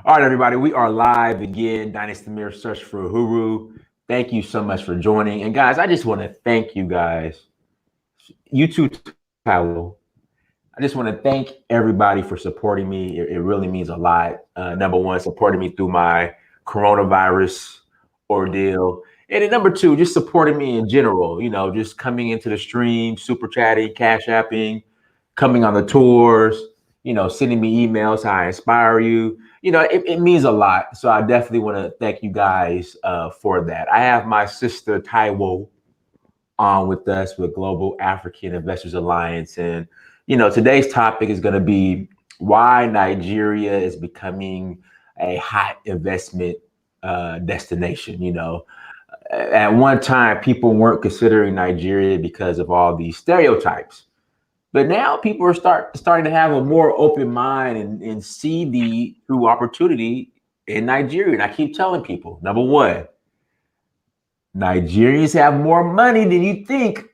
All right, everybody, we are live again. Dynasty Mirror Search for Uhuru. Thank you so much for joining. And guys, I just want to thank you guys. You too, Taiwo. I just want to thank everybody for supporting me. It really means a lot. Number one, supporting me through my coronavirus ordeal. And then number two, just supporting me in general, just coming into the stream, super chatting, cash apping, coming on the tours, sending me emails, how I inspire you. It means a lot. So I definitely want to thank you guys for that. I have my sister Taiwo on with us with Global African Investors Alliance. And, today's topic is going to be why Nigeria is becoming a hot investment destination. At one time, people weren't considering Nigeria because of all these stereotypes. But now people are starting to have a more open mind and see the true opportunity in Nigeria. And I keep telling people, number one, Nigerians have more money than you think.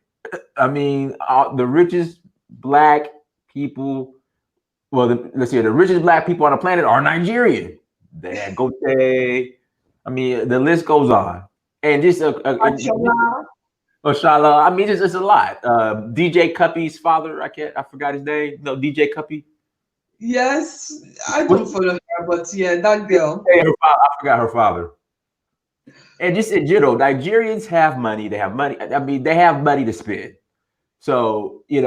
I mean, the richest black people, well, let's see, the richest black people on the planet are Nigerian. They had Gote. I mean, the list goes on. And just Oshala, I mean, it's a lot. DJ Cuppy's father, I forgot his name. No, DJ Cuppy. Yes, I don't follow her, but yeah, that girl. I forgot her father. And just in general, Nigerians have money. They have money. I mean, they have money to spend. So, you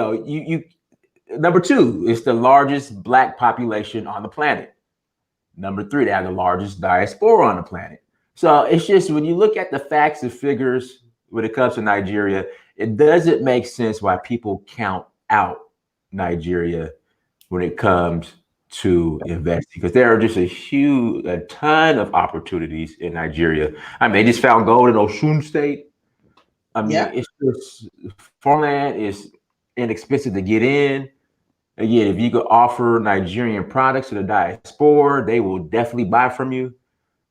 number two, it's the largest black population on the planet. Number three, they have the largest diaspora on the planet. So it's just when you look at the facts and figures when it comes to Nigeria, it doesn't make sense why people count out Nigeria when it comes to investing, because there are just a ton of opportunities in Nigeria. I mean, they just found gold in Osun State. I mean, Yeah. it's just farmland is inexpensive to get in. Again, if you could offer Nigerian products to the diaspora, they will definitely buy from you.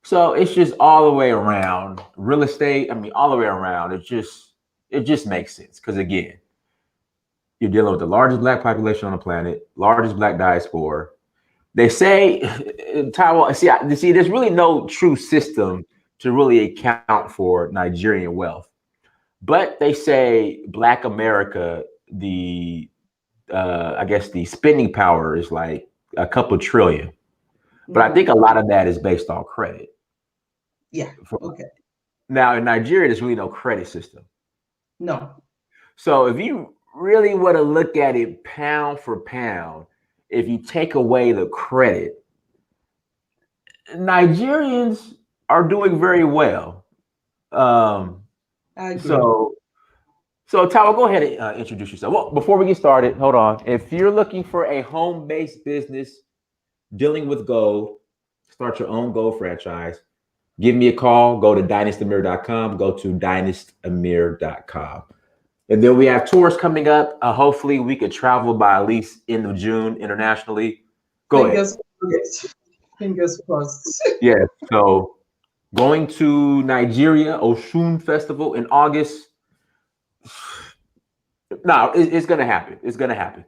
So it's just all the way around real estate. I mean, all the way around. It just makes sense because again, you're dealing with the largest black population on the planet, largest black diaspora. They say, Taiwan. See, there's really no true system to really account for Nigerian wealth. But they say Black America, the I guess the spending power is like a couple trillion. But I think a lot of that is based on credit. Yeah. Okay. Now in Nigeria, there's really no credit system. No. So if you really want to look at it pound for pound, if you take away the credit, Nigerians are doing very well. Um, I agree. so So, Tyler, go ahead and introduce yourself. Well, before we get started, hold on. If you're looking for a home based business dealing with gold, start your own gold franchise, give me a call. Go to dynastamir.com. Go to dynastamir.com. And then we have tours coming up. Hopefully, we could travel by at least end of June internationally. Go ahead. Fingers crossed. Fingers crossed. Yeah. So, going to Nigeria, Osun Festival in August. No, it's gonna happen. It's gonna happen.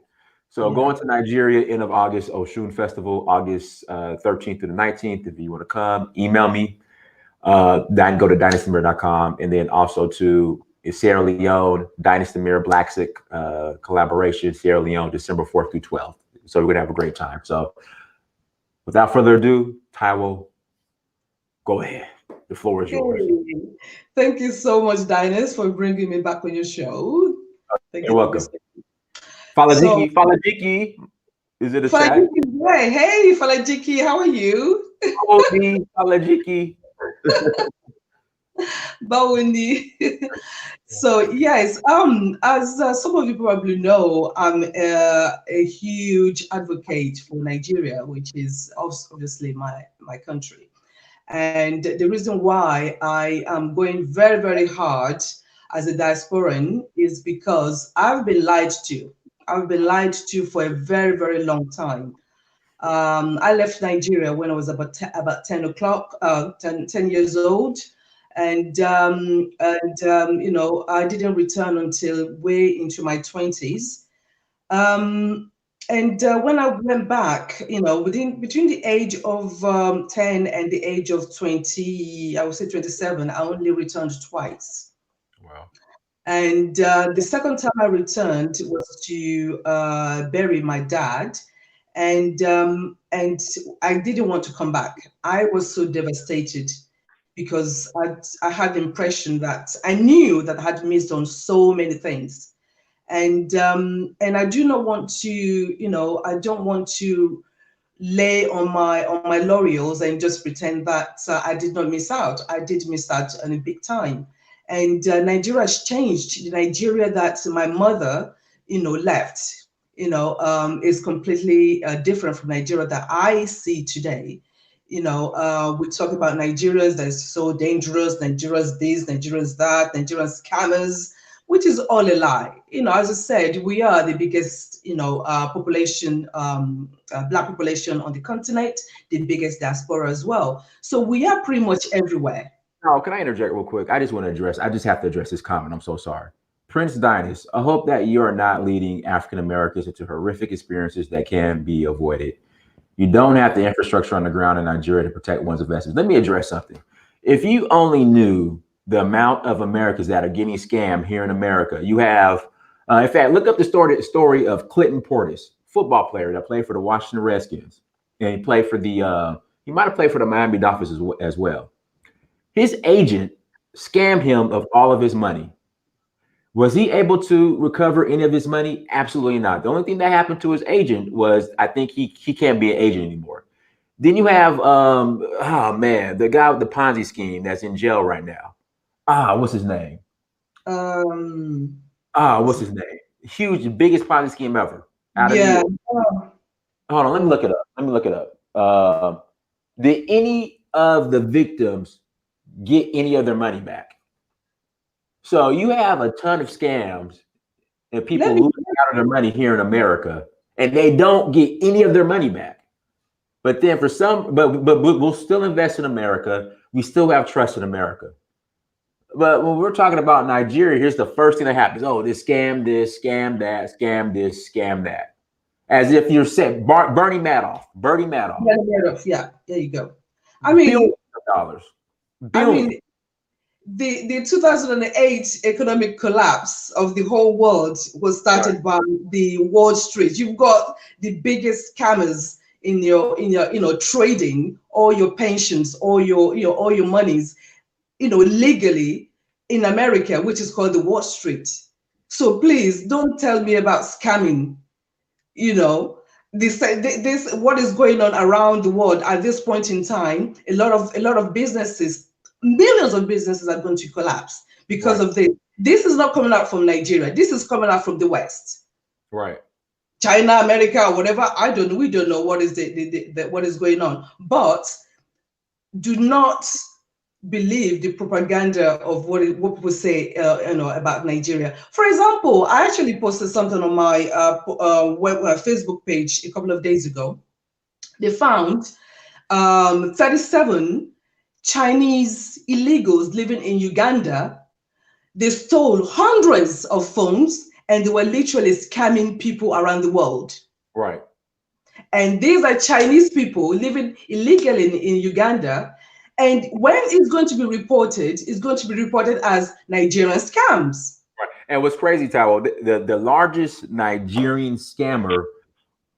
So Yeah. going to Nigeria end of August, Osun Festival, August 13th to the 19th. If you want to come, email me. Then go to dynastymir.com. And then also to Sierra Leone, Dynasty Mirror Black collaboration, Sierra Leone, December 4th through 12th. So we're gonna have a great time. So without further ado, Taiwo, go ahead. The floor is yours. Hey. Thank you so much, Dinus, for bringing me back on your show. Thank You're you. Thank you. welcome. So, Falajiki. Is it a chat? Falajiki, hey, Falajiki, how are you? Falajiki. Bawundi. So yes, as some of you probably know, I'm a huge advocate for Nigeria, which is obviously my country. And the reason why I am going very, very hard as a diasporan is because I've been lied to. I've been lied to for a very, very long time. I left Nigeria when I was about 10 o'clock, 10 years old. I didn't return until way into my 20s. Um, And when I went back, between the age of 10 and the age of 20, I would say 27, I only returned twice. Wow. And the second time I returned was to bury my dad, and I didn't want to come back. I was so devastated because I had the impression that I knew that I had missed on so many things, and I do not want to, I don't want to lay on my laurels and just pretend that I did not miss out. I did miss out in a big time, and Nigeria has changed. The Nigeria that my mother, left, is completely different from Nigeria that I see today. We talk about Nigerians that's so dangerous, Nigerians this, Nigerians that, Nigerians scammers, which is all a lie. As I said, we are the biggest, population, Black population on the continent, the biggest diaspora as well. So we are pretty much everywhere. Now, can I interject real quick? I just have to address this comment. I'm so sorry. Prince Dynast, I hope that you are not leading African Americans into horrific experiences that can be avoided. You don't have the infrastructure on the ground in Nigeria to protect one's investments. Let me address something. If you only knew the amount of Americans that are getting scammed here in America, you have, in fact, look up the story of Clinton Portis, football player that played for the Washington Redskins, and he played for he might have played for the Miami Dolphins as well. His agent scammed him of all of his money. Was he able to recover any of his money? Absolutely not. The only thing that happened to his agent was I think he can't be an agent anymore. Then you have oh man, the guy with the Ponzi scheme that's in jail right now. What's his name? Um, What's his name? Huge, biggest Ponzi scheme ever out of New yeah. York. Hold on, let me look it up. Did any of the victims get any of their money back? So you have a ton of scams and people Let me, losing out of their money here in America, and they don't get any of their money back. But then for some, but we'll still invest in America. We still have trust in America. But when we're talking about Nigeria, here's the first thing that happens. Oh, this, scam scam this, scam that. As if you're set. Bernie Madoff. yeah, there you go. I mean, Billions of dollars. I Billions. mean, the 2008 economic collapse of the whole world was started by the Wall Street. You've got the biggest scammers in your trading all your pensions, all your monies, legally in America, which is called the Wall Street. So please don't tell me about scamming. This what is going on around the world at this point in time. A lot of businesses, millions of businesses are going to collapse because of this. This is not coming out from Nigeria. This is coming out from the West. Right. China, America, or whatever. I don't know. We don't know what is what is going on. But do not believe the propaganda of what people say, about Nigeria. For example, I actually posted something on my Facebook page a couple of days ago. They found 37 Chinese illegals living in Uganda. They stole hundreds of phones and they were literally scamming people around the world. Right. And these are Chinese people living illegally in Uganda. And when it's going to be reported, it's going to be reported as Nigerian scams. Right. And what's crazy, Taiwo, the largest Nigerian scammer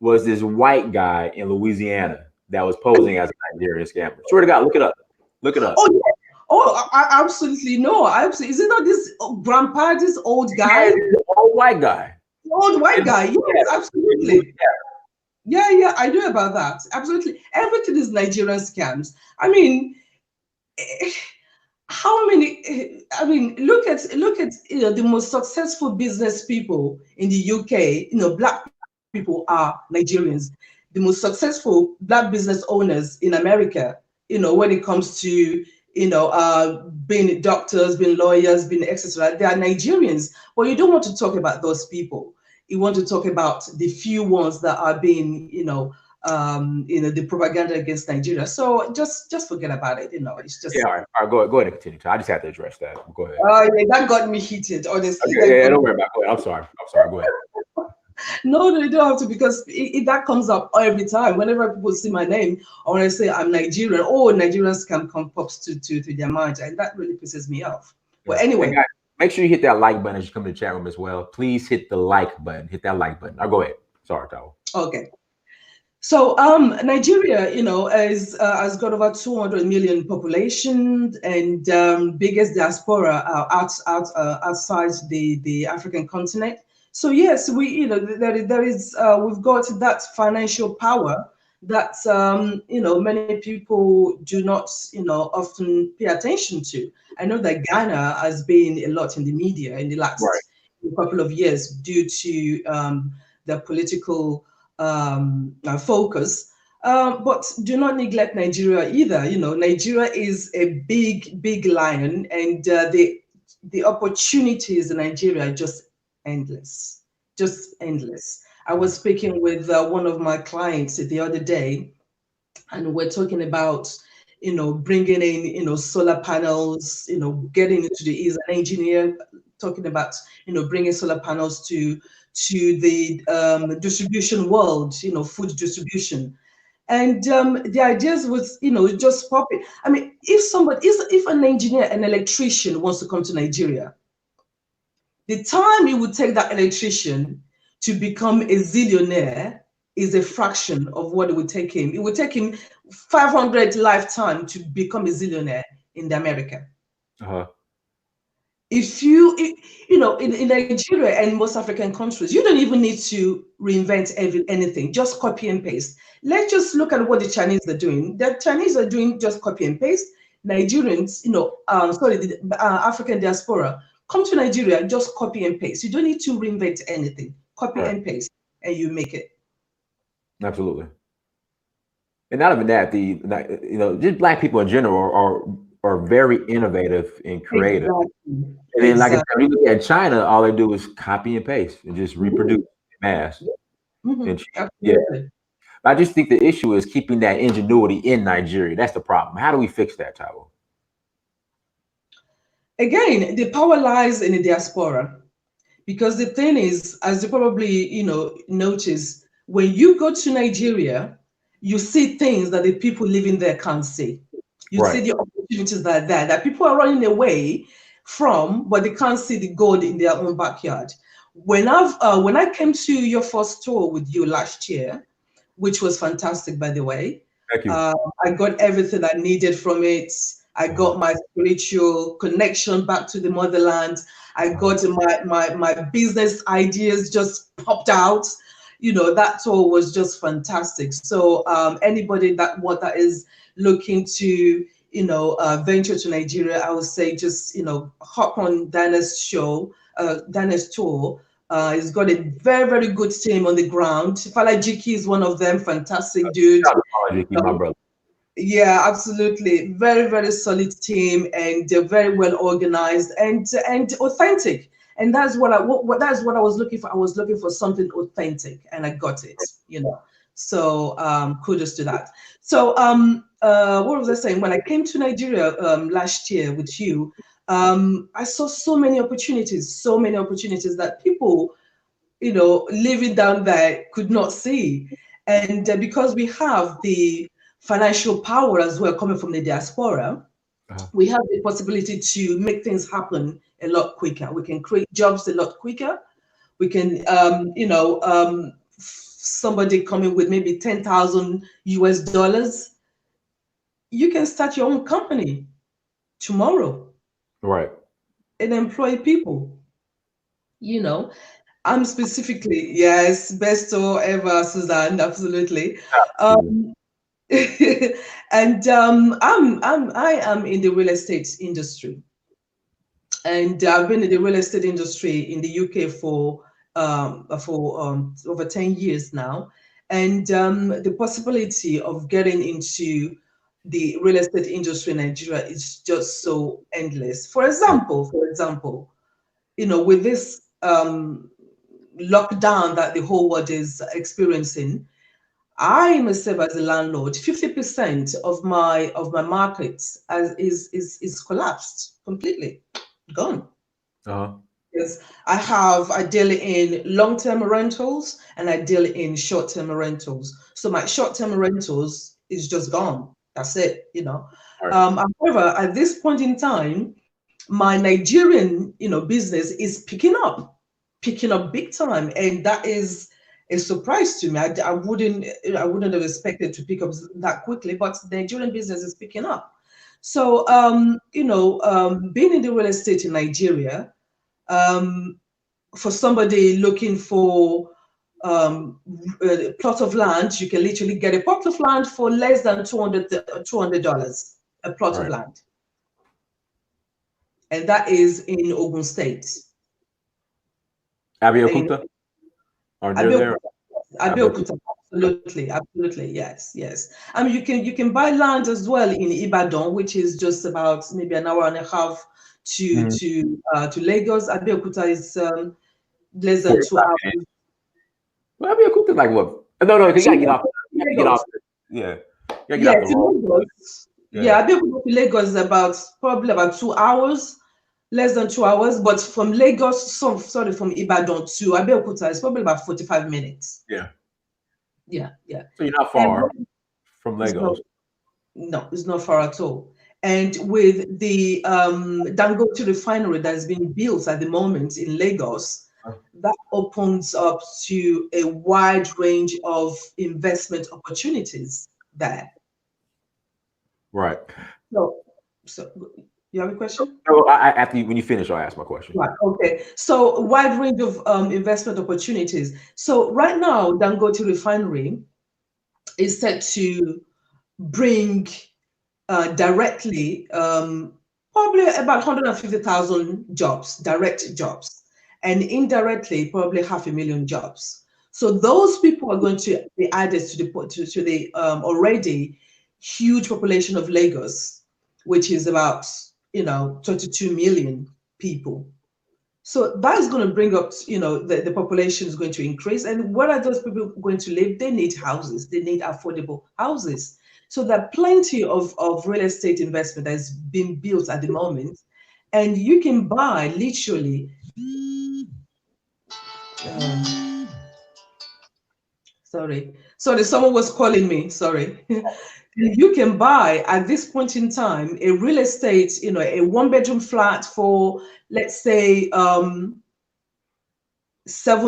was this white guy in Louisiana that was posing as a Nigerian scammer. Swear to God, look it up. Look it up. Oh, yeah. Oh, I absolutely know. Is it not this grandpa, this old guy? The old white guy. The old white guy. Yes, absolutely. Yeah, I know about that. Absolutely. Everything is Nigerian scams. I mean, how many? I mean, look at the most successful business people in the UK. Black people are Nigerians. The most successful Black business owners in America. When it comes to being doctors, being lawyers, being etc., they are Nigerians. But you don't want to talk about those people. You want to talk about the few ones that are being, the propaganda against Nigeria. So just forget about it. It's just all right. Go ahead and continue. I just have to address that. Go ahead. Yeah, that got me heated, honestly. Okay, don't worry about it. Go ahead. I'm sorry. Go ahead. No, no, you don't have to, because that comes up every time. Whenever people see my name, or when I say I'm Nigerian, oh, Nigerians can come pops to their mind, and that really pisses me off. But Yeah. Hey anyway, guys, make sure you hit that like button as you come to the chat room as well. Please hit the like button. Hit that like button. I'll go ahead. Sorry, Taiwo. okay. So Nigeria, has got over 200 million population, and biggest diaspora outside the African continent. So yes, we there is we've got that financial power that many people do not often pay attention to. I know that Ghana has been a lot in the media in the Right. last couple of years due to the political focus. But do not neglect Nigeria either. Nigeria is a big lion, and the opportunities in Nigeria are just endless, just endless. I was speaking with one of my clients the other day, and we're talking about bringing in solar panels, getting into the is an engineer, talking about bringing solar panels to the distribution world, food distribution. And the ideas was just popping. I mean, if an engineer, an electrician wants to come to Nigeria, the time it would take that electrician to become a zillionaire is a fraction of what it would take him. It would take him 500 lifetime to become a zillionaire in the America. Uh-huh. If in Nigeria and most African countries, you don't even need to reinvent anything, just copy and paste. Let's just look at what the Chinese are doing. The Chinese are doing just copy and paste. Nigerians, the African diaspora, come to Nigeria, just copy and paste. You don't need to reinvent anything. Copy Right. and paste, and you make it. Absolutely. And not even that, just black people in general are very innovative and creative. Exactly. And then, like I said, Exactly. when you look at China, all they do is copy and paste and just reproduce mass. And yeah, Absolutely. I just think the issue is keeping that ingenuity in Nigeria. That's the problem. How do we fix that, Taiwo? Again, the power lies in the diaspora. Because the thing is, as you probably notice, when you go to Nigeria, you see things that the people living there can't see. You see Right. the opportunities that are there that people are running away from, but they can't see the gold in their own backyard. When I came to your first tour with you last year, which was fantastic, by the way, Thank you. I got everything I needed from it. I got my spiritual connection back to the motherland. I got my business ideas just popped out. That tour was just fantastic. So anybody that is looking to venture to Nigeria, I would say just hop on Dana's show, Dana's tour. He's got a very good team on the ground. Fala Jiki is one of them. Fantastic dude. Shout out to Ricky, my brother. Yeah, absolutely. Very solid team, and they're very well organized and authentic. And that's that's what I was looking for. I was looking for something authentic, and I got it. So kudos to that. So what was I saying? When I came to Nigeria last year with you, I saw so many opportunities that people living down there could not see. And because we have the financial power as well coming from the diaspora, we have the possibility to make things happen a lot quicker. We can create jobs a lot quicker. We can, somebody coming with maybe 10,000 US dollars, you can start your own company tomorrow Right. and employ people. I'm specifically, yes, best tour ever, Suzanne, absolutely. Absolutely. And I am in the real estate industry, and I've been in the real estate industry in the UK for over 10 years now, and the possibility of getting into the real estate industry in Nigeria is just so endless. For example, with this lockdown that the whole world is experiencing, I myself as a landlord, 50% of my market is collapsed completely, gone. Uh-huh. Because I deal in long-term rentals and I deal in short-term rentals. So my short-term rentals is just gone. That's it, you know. However, at this point in time, my Nigerian, business is picking up big time, and that is a surprise to me. I wouldn't have expected to pick up that quickly, but the Nigerian business is picking up. So, being in the real estate in Nigeria, for somebody looking for a plot of land, you can literally get a plot of land for less than $200 a plot of land. And that is in Ogun State. Abeokuta? Are there? Abeokuta, absolutely, yes. I mean, you can buy land as well in Ibadan, which is just about maybe an hour and a half to Lagos. Abeokuta is less than 2 hours. Well, Abeokuta like what? No, you gotta get off. You gotta get off. Yeah. Lagos. Yeah, Abeokuta to Lagos is probably about 2 hours. Less than 2 hours, but from Lagos, from Ibadan to Abeokuta is probably about 45 minutes. Yeah. So you're not far from Lagos. No, it's not far at all. And with the Dangote refinery that is being built at the moment in Lagos, that opens up to a wide range of investment opportunities there. Right. So you have a question? So after when you finish, I'll ask my question. Right. Okay. So a wide range of investment opportunities. So right now, Dangote refinery is set to bring directly probably about 150,000 jobs, direct jobs, and indirectly probably 500,000 jobs. So those people are going to be added to the already huge population of Lagos, which is about 22 million people. So that is going to bring up, the population is going to increase. And where are those people going to live? They need houses. They need affordable houses. So there are plenty of real estate investment that is being built at the moment. And you can buy literally. Sorry, someone was calling me. Sorry. You can buy at this point in time a real estate, a one-bedroom flat for, let's say, 7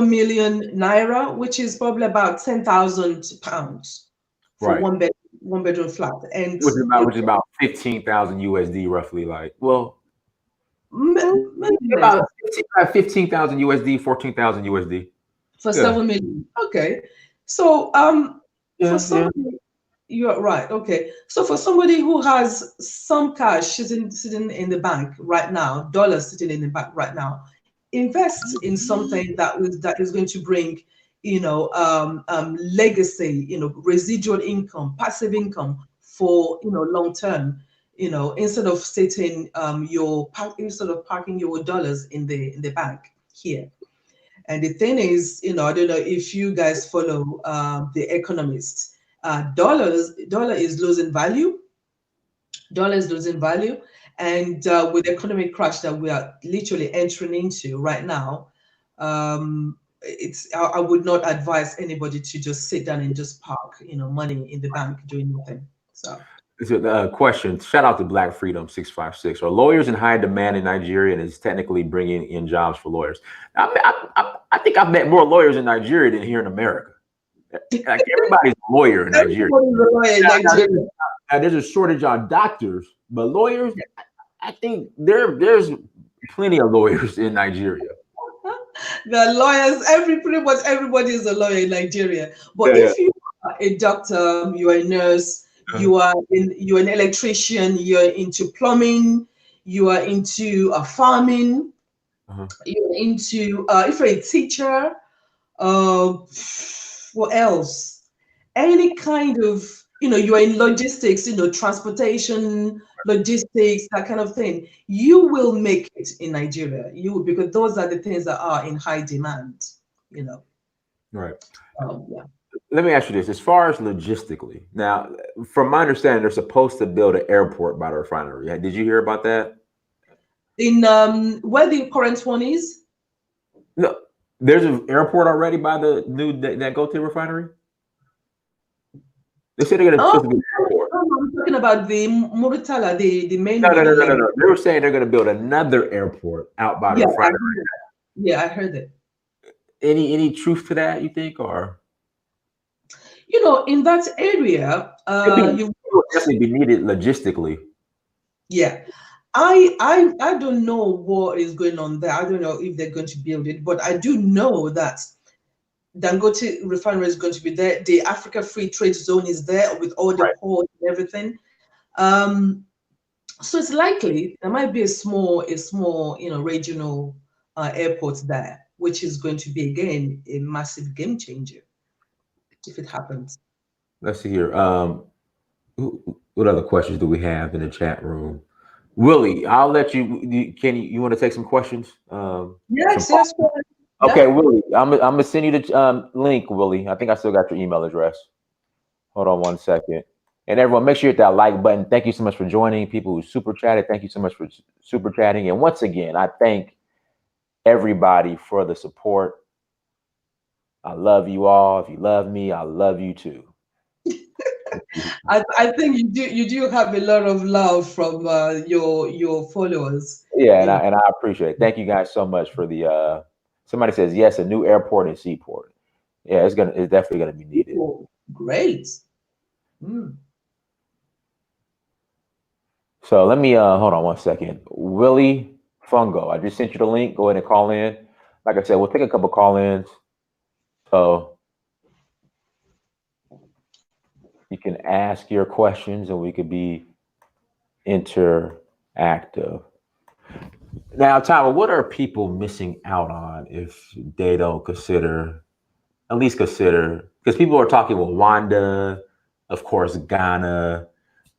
million naira, which is probably about 10,000 pounds for one bedroom flat, and which is about 15,000 USD, roughly. Like, well, about 15,000 USD, 14,000 USD for 7 million. Okay, so for somebody, you're right. Okay, so for somebody who has some cash sitting in the bank right now, dollars sitting in the bank right now, invest in something that is going to bring, legacy, residual income, passive income for long term. Instead of sitting instead of parking your dollars in the bank here. And the thing is, I don't know if you guys follow The Economist. Dollar is losing value. Dollar is losing value. And with the economic crash that we are literally entering into right now, I would not advise anybody to just sit down and just park, money in the bank doing nothing. So. It's a question. Shout out to Black Freedom 656. Are lawyers in high demand in Nigeria, and is technically bringing in jobs for lawyers? I think I've met more lawyers in Nigeria than here in America. Like everybody's a lawyer in Nigeria. Now, there's a shortage on doctors, but lawyers, I think there's plenty of lawyers in Nigeria. The lawyers, pretty much everybody is a lawyer in Nigeria. But if you are a doctor, you are a nurse, you're an electrician, you're into plumbing, you are into farming, you're into if you're a teacher, what else? Any kind of, you're in logistics, transportation, logistics, that kind of thing. You will make it in Nigeria. Because those are the things that are in high demand, Right. Yeah. Let me ask you this: as far as logistically, now, from my understanding, they're supposed to build an airport by the refinery. Did you hear about that? In where the current one is? No, there's an airport already by the new Dangote refinery. They said they're going to Oh, supposed to be an airport. I'm talking about the Muritala, the main No, no, no, no, no, building. no. They were saying they're going to build another airport out by the Yeah, refinery. yeah, I heard it. Any truth to that? You think, or You know, in that area, it you would definitely be needed logistically. yeah. I don't know what is going on there. I don't know if they're going to build it, but I do know that Dangote refinery is going to be there. The Africa Free Trade Zone is there with all the Right. ports and everything. Um, so it's likely there might be a small, regional airport there, which is going to be again a massive game changer if it happens. Let's see here. What other questions do we have in the chat room? Willie, I'll let you. Can you want to take some questions? Some. Yes, yes, go ahead. Okay, Yeah. Willie, I'm gonna send you the link, Willie. I think I still got your email address. Hold on one second. And everyone, make sure you hit that like button. Thank you so much for joining. People who super chatted, thank you so much for super chatting. And once again, I thank everybody for the support. I love you all. If you love me, I love you too. I think you do have a lot of love from your followers. Yeah, You know, and I appreciate it. Thank you guys so much for the somebody says yes, a new airport in Seaport. Yeah, it's definitely gonna be needed. people, great. Mm. So let me hold on one second. Willie Fungo, I just sent you the link. Go ahead and call in. Like I said, we'll take a couple call-ins. So you can ask your questions and we could be interactive. Now, Tyler, what are people missing out on if they don't consider, at least consider, because people are talking Rwanda, of course, Ghana.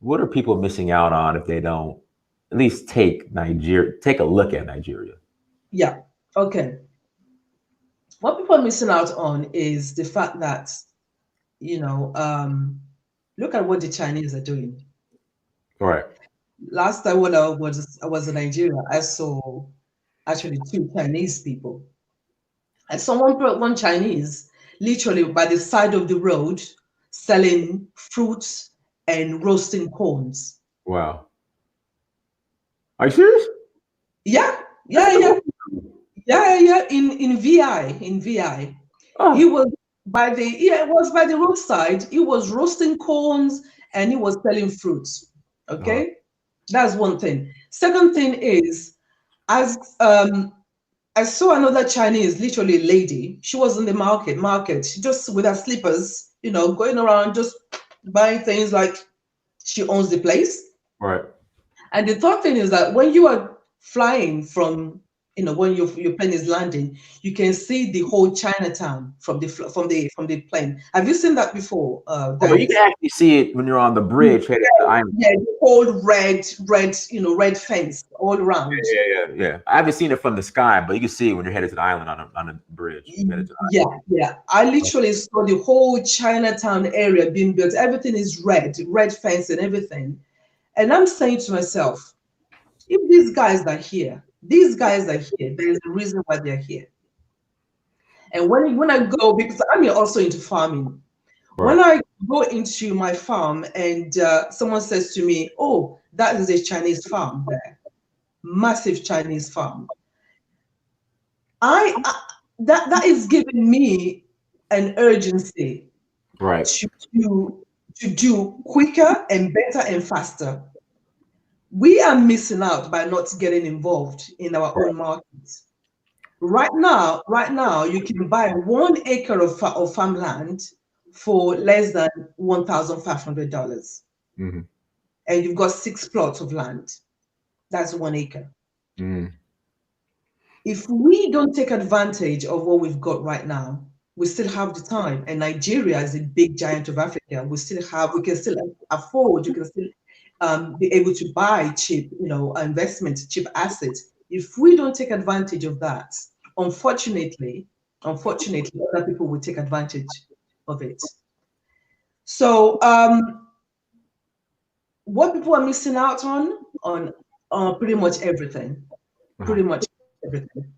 What are people missing out on if they don't at least take a look at Nigeria? Yeah. Okay. What people are missing out on is the fact that, you know, look at what the Chinese are doing. All right. Last time when I was in Nigeria, I saw actually two Chinese people. I saw one Chinese literally by the side of the road selling fruits and roasting corns. Wow. Are you serious? Yeah, That's yeah, in yeah, the yeah. In VI, he Oh, was it was by the roadside. He was roasting corns and he was selling fruits. uh, Okay, that's one thing. Second thing is, as I saw another Chinese, literally a lady. She was in the market. She just with her slippers, going around just buying things like she owns the place. right. And the third thing is that when you are flying from, when your plane is landing, you can see the whole Chinatown from the plane. Have you seen that before, Oh, you can Dennis? actually see it when you're on the bridge headed to the island. Yeah, the whole red fence all around. Yeah. I haven't seen it from the sky, but you can see it when you're headed to the island on a bridge headed to Yeah, yeah. I literally saw the whole Chinatown area being built. Everything is red fence and everything. And I'm saying to myself, if these guys are here, there's a reason why they're here. And when I go, because I'm also into farming, the when island. I go into my farm and someone says to me, "Oh, that is a Chinese farm there, massive Chinese farm," I that is giving me an urgency Right. to do to do quicker and better and faster. We are missing out by not getting involved in our Right. own markets. Right now, you can buy 1 acre of farmland for less than $1,500, Mm-hmm. and you've got 6 plots of land. That's 1 acre. Mm-hmm. If we don't take advantage of what we've got right now, we still have the time. And Nigeria is a big giant of Africa. We can still afford, you can still be able to buy cheap, investment, cheap assets. If we don't take advantage of that, unfortunately, other people will take advantage of it. So, what people are missing out on pretty much everything, Uh-huh. pretty much everything.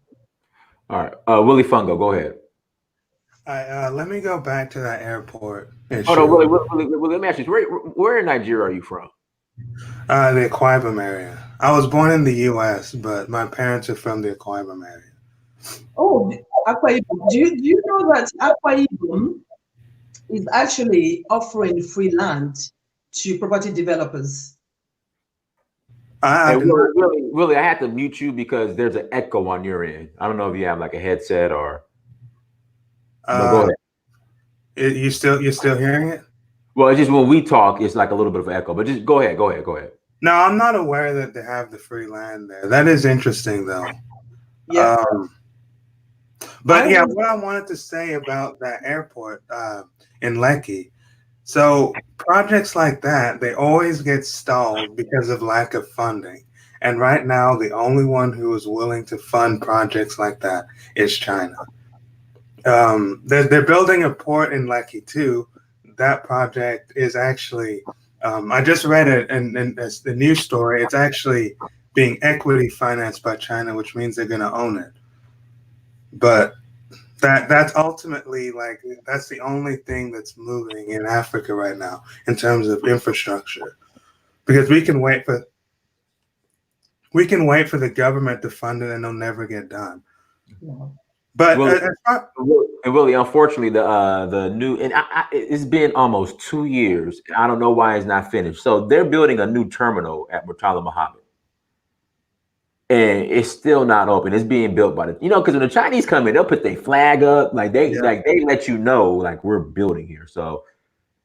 All right. Willie Fungo, go ahead. Let me go back to that airport Oh no, issue. Willie, let me ask you, where in Nigeria are you from? The Akwa Ibom area. I was born in the U.S., but my parents are from the Akwa Ibom area. Oh, Akwa Ibom. Do you know that Akwa Ibom is actually offering free land to property developers? I And did not. Willie, I had to mute you because there's an echo on your end. I don't know if you have like a headset or. But go Uh, ahead. you're still hearing it? Well, it's just when we talk, it's like a little bit of an echo. But just go ahead. No, I'm not aware that they have the free land there. That is interesting, though. Yeah. But yeah, what I wanted to say about that airport in Lekki. So projects like that, they always get stalled because of lack of funding. And right now, the only one who is willing to fund projects like that is China. They're building a port in Lekki too. That project is actually, I just read it in the news story. It's actually being equity financed by China, which means they're going to own it. But that's ultimately that's the only thing that's moving in Africa right now in terms of infrastructure, because we can wait for the government to fund it and they'll never get done. Yeah. But Willie, unfortunately, the new and it's been almost 2 years. I don't know why it's not finished. So they're building a new terminal at Murtala Muhammad, and it's still not open. It's being built by because when the Chinese come in, they'll put their flag up, they let you know like we're building here. So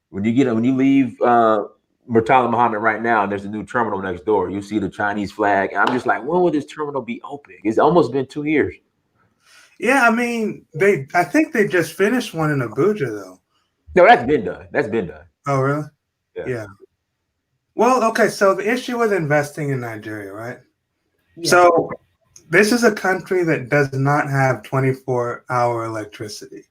when you leave Murtala Muhammad right now, and there's a new terminal next door, you see the Chinese flag, and I'm just like, when will this terminal be open? It's almost been 2 years. Yeah, I mean, I think they just finished one in Abuja, though. No, that's been done. Oh, really? Yeah. Well, okay, so the issue with investing in Nigeria, right? Yeah. So this is a country that does not have 24-hour electricity.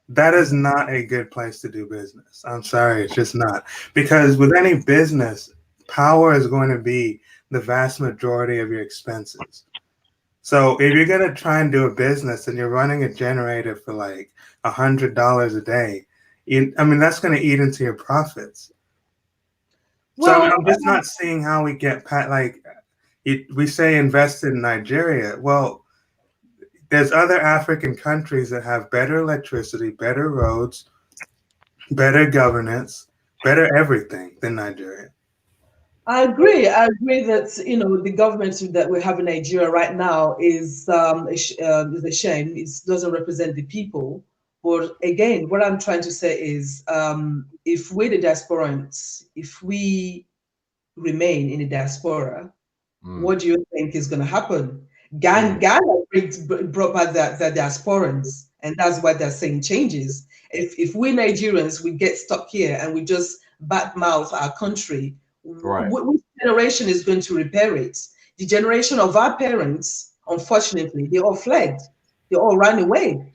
That is not a good place to do business. I'm sorry, it's just not. Because with any business, power is going to be the vast majority of your expenses. So if you're going to try and do a business and you're running a generator for like $100 a day, that's going to eat into your profits. So I'm just not seeing how we get we say invest in Nigeria. Well, there's other African countries that have better electricity, better roads, better governance, better everything than Nigeria. I agree. I agree that the government that we have in Nigeria right now is a shame. It doesn't represent the people. But again, what I'm trying to say is, if we the diasporans, if we remain in the diaspora, what do you think is going to happen? Ghana brought back the diasporans, and that's why they're saying changes. If we Nigerians we get stuck here and we just badmouth our country, which generation is going to repair it? The generation of our parents, unfortunately, they all fled, they all ran away.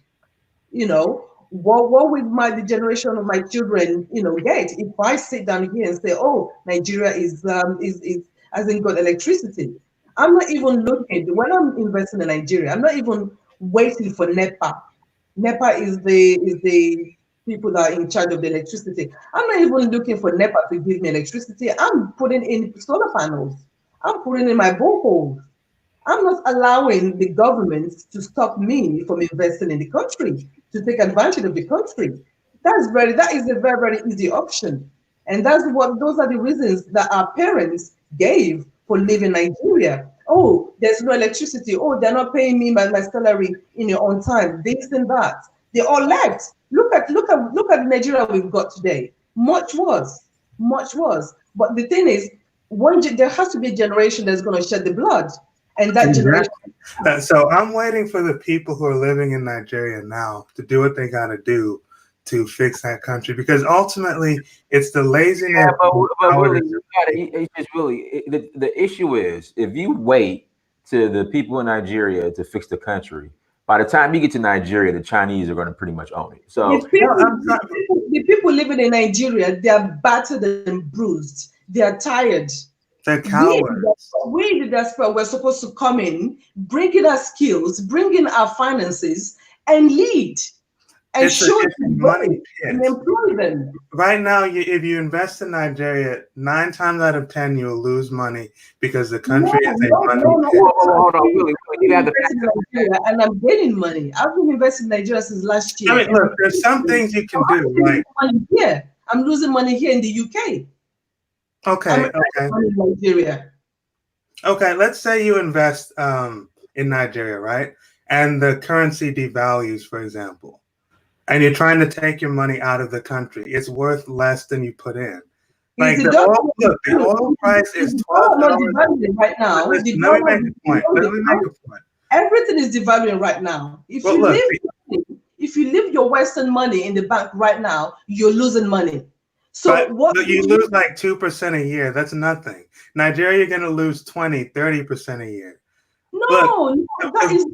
What will the generation of my children get if I sit down here and say, oh, Nigeria is hasn't got electricity? I'm not even looking when I'm investing in Nigeria. I'm not even waiting for NEPA. NEPA is the people that are in charge of the electricity. I'm not even looking for NEPA to give me electricity. I'm putting in solar panels. I'm putting in my boreholes. I'm not allowing the government to stop me from investing in the country, to take advantage of the country. That is a very, very easy option. And those are the reasons that our parents gave for leaving Nigeria. Oh, there's no electricity. Oh, they're not paying me my salary on time. This and that. They all left. Look at Nigeria we've got today. Much worse. But the thing is, there has to be a generation that's going to shed the blood. And that generation. So I'm waiting for the people who are living in Nigeria now to do what they got to do to fix that country, because ultimately it's the laziness. The issue is if you wait to the people in Nigeria to fix the country, by the time you get to Nigeria, the Chinese are going to pretty much own it. So the people living in Nigeria, they are battered and bruised. They are tired. They're cowards. We, the diaspora, we're supposed to come in, bring in our skills, bring in our finances, and lead, and show them money and employ them. Right now, if you invest in Nigeria, 9 times out of 10 you'll lose money because the country is a money pit. Hold on, really, you have Nigeria, and I'm gaining money. I've been investing in Nigeria since last year. I mean, look, there's some things you can do. Like, I'm losing money here in the UK. Okay. In Nigeria. Okay, let's say you invest in Nigeria, right? And the currency devalues, for example, and you're trying to take your money out of the country. It's worth less than you put in. Like the oil price is $12 right now. Let me make a point. Everything is devaluing right now. If you leave your Western money in the bank right now, you're losing money. So but you lose like 2% a year. That's nothing. Nigeria, you're going to lose 20-30% a year. No, that is.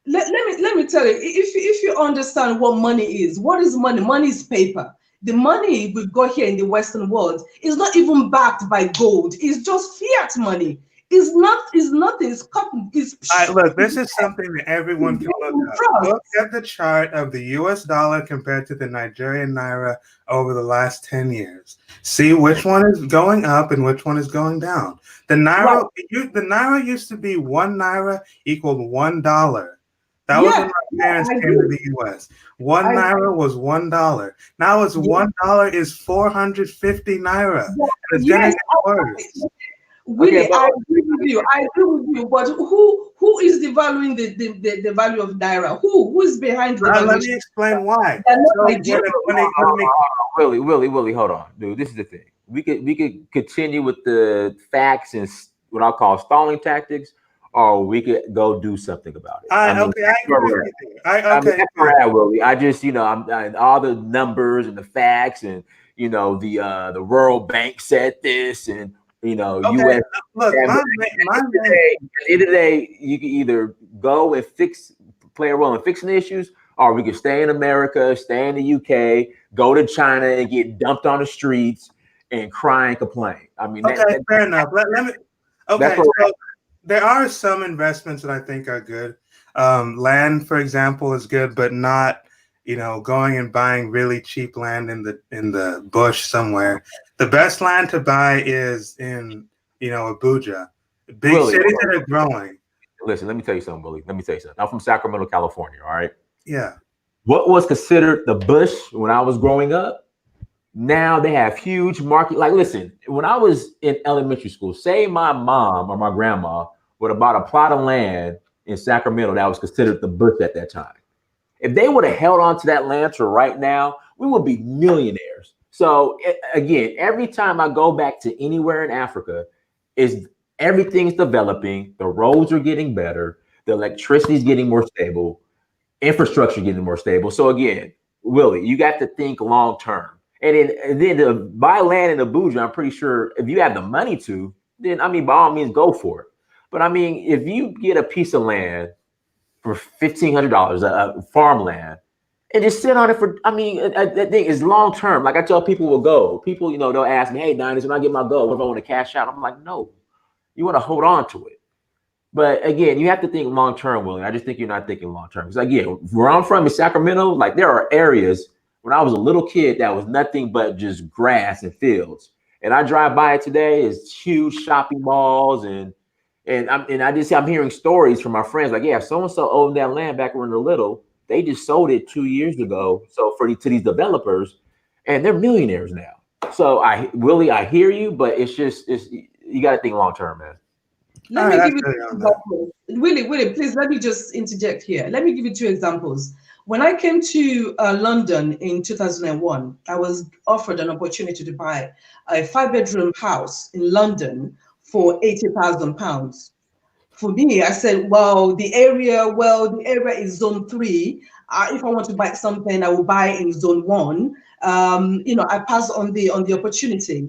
Let me tell you. If you understand what money is, what is money? Money is paper. The money we got here in the Western world is not even backed by gold. It's just fiat money. It's nothing. It's cotton. Look, this is something that everyone can look at. Look at the chart of the US dollar compared to the Nigerian naira over the last 10 years. See which one is going up and which one is going down. The naira, the naira used to be 1 naira equaled $1. That was when my parents came to the US. 1 naira was $1. Now it's $1 is 450 naira. And it's going to get worse. Really, I agree with you. But who is devaluing the value of naira? Who is behind the Let me explain why. Willie, hold on, dude. This is the thing. We could continue with the facts and what I call stalling tactics, or we could go do something about it. I agree with you. Willie. I just, I'm all the numbers and the facts, and the World Bank said this, and U.S. Look, at the end of the day, you can either go and play a role in fixing the issues, or we can stay in America, stay in the UK, go to China and get dumped on the streets and cry and complain. I mean, fair enough. So there are some investments that I think are good. Land, for example, is good, but not going and buying really cheap land in the bush somewhere. The best land to buy is in Abuja, big cities that are growing. Listen, let me tell you something, Willie. Let me tell you something. I'm from Sacramento, California. All right. Yeah. What was considered the bush when I was growing up, now they have huge market. Like, listen, when I was in elementary school, say my mom or my grandma would have bought a plot of land in Sacramento that was considered the bush at that time. If they would have held on to that land to right now, we would be millionaires. So again, every time I go back to anywhere in Africa, everything's developing. The roads are getting better. The electricity is getting more stable. Infrastructure getting more stable. So again, Willie, you got to think long term. And then to buy land in Abuja, I'm pretty sure if you have the money to, then by all means, go for it. But if you get a piece of land for $1,500, farmland, and just sit on it for, that thing is long term. Like I tell people will go. People, they'll ask me, hey, Dynasty, when I get my goal, what if I want to cash out? I'm like, no, you want to hold on to it. But again, you have to think long term, Willie. I just think you're not thinking long term. Because again, where I'm from in Sacramento, like there are areas when I was a little kid that was nothing but just grass and fields. And I drive by it today, it's huge shopping malls and I'm hearing stories from my friends like, yeah, so-and-so owned that land back when they're little. They just sold it 2 years ago. So to these developers, and they're millionaires now. So Willie, I hear you, but you got to think long term, man. Let me give you 2 examples. Willie, please let me just interject here. Let me give you 2 examples. When I came to London in 2001, I was offered an opportunity to buy a 5-bedroom house in London for £80,000. For me, I said, the area is zone 3. If I want to buy something, I will buy in zone 1. I pass on the opportunity.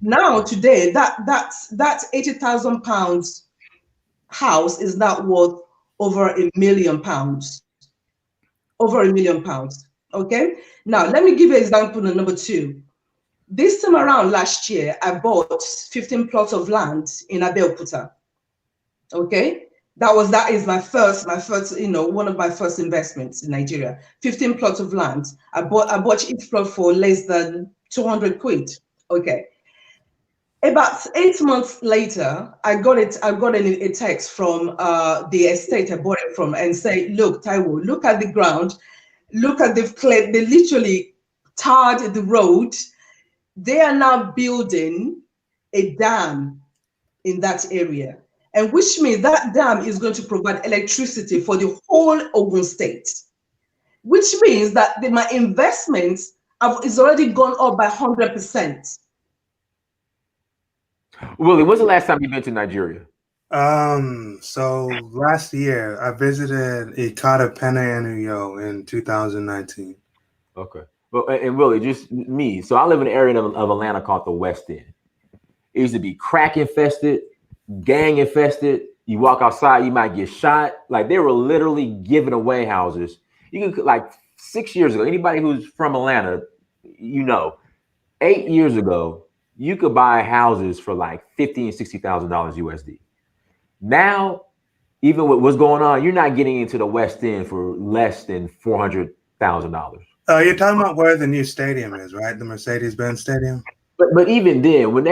Now today, that £80,000 house is now worth over £1 million. Over £1 million. Okay. Now let me give you an example number 2. This time around last year, I bought 15 plots of land in Abeokuta. Okay. That is my first, one of my first investments in Nigeria. 15 plots of land. I bought each plot for less than 200 quid. Okay. About 8 months later, I got a text from the estate I bought it from and say, look, Taiwo, look at the ground, look at they literally tarred the road. They are now building a dam in that area. And which means that dam is going to provide electricity for the whole Ogun State, which means that my investment is already gone up by 100%. Willie, when's the last time you've been to Nigeria? So last year I visited Ikata Penayuyo in 2019. Okay. Well, and Willie, just me. So I live in an area of Atlanta called the West End. It used to be crack infested, gang infested. You walk outside, you might get shot. Like they were literally giving away houses. You could, like 6 years ago, anybody who's from Atlanta, 8 years ago, you could buy houses for like $50,000 and $60,000 USD. Now, even with what's going on, you're not getting into the West End for less than $400,000. You're talking about where the new stadium is, right? The Mercedes-Benz Stadium. But even then, but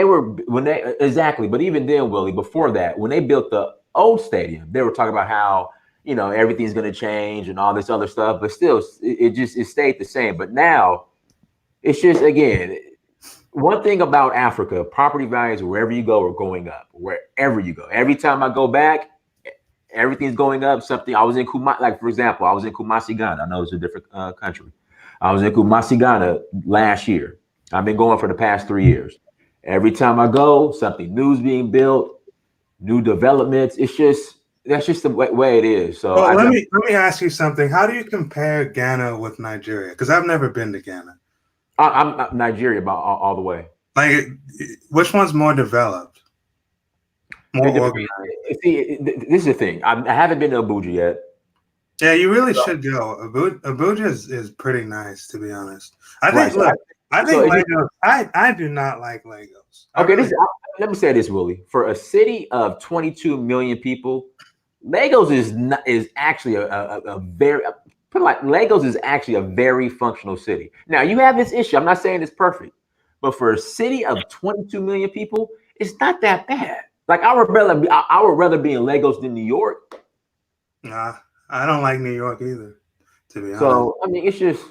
even then, Willie, before that, when they built the old stadium, they were talking about how everything's going to change and all this other stuff. But still, it stayed the same. But now, it's just, again, one thing about Africa, property values wherever you go are going up. Wherever you go, every time I go back, everything's going up. I was in Kumasi, like for example, I was in Kumasi, Ghana. I know it's a different country. I was in Kumasi, Ghana last year. I've been going for the past 3 years. Every time I go, something new is being built, new developments. That's just the way it is. So let me ask you something. How do you compare Ghana with Nigeria? Because I've never been to Ghana. I'm Nigeria about all the way. Like, which one's more developed? More organized? See, this is the thing. I haven't been to Abuja yet. Yeah, you really should go. Abuja is pretty nice, to be honest. I think Lagos. I do not like Lagos. Okay, let me say this, Willie. For a city of 22 million people, Lagos is actually Lagos is actually a very functional city. Now you have this issue. I'm not saying it's perfect, but for a city of 22 million people, it's not that bad. Like I would rather be in Lagos than New York. Nah, I don't like New York either, to be honest. So I mean, it's just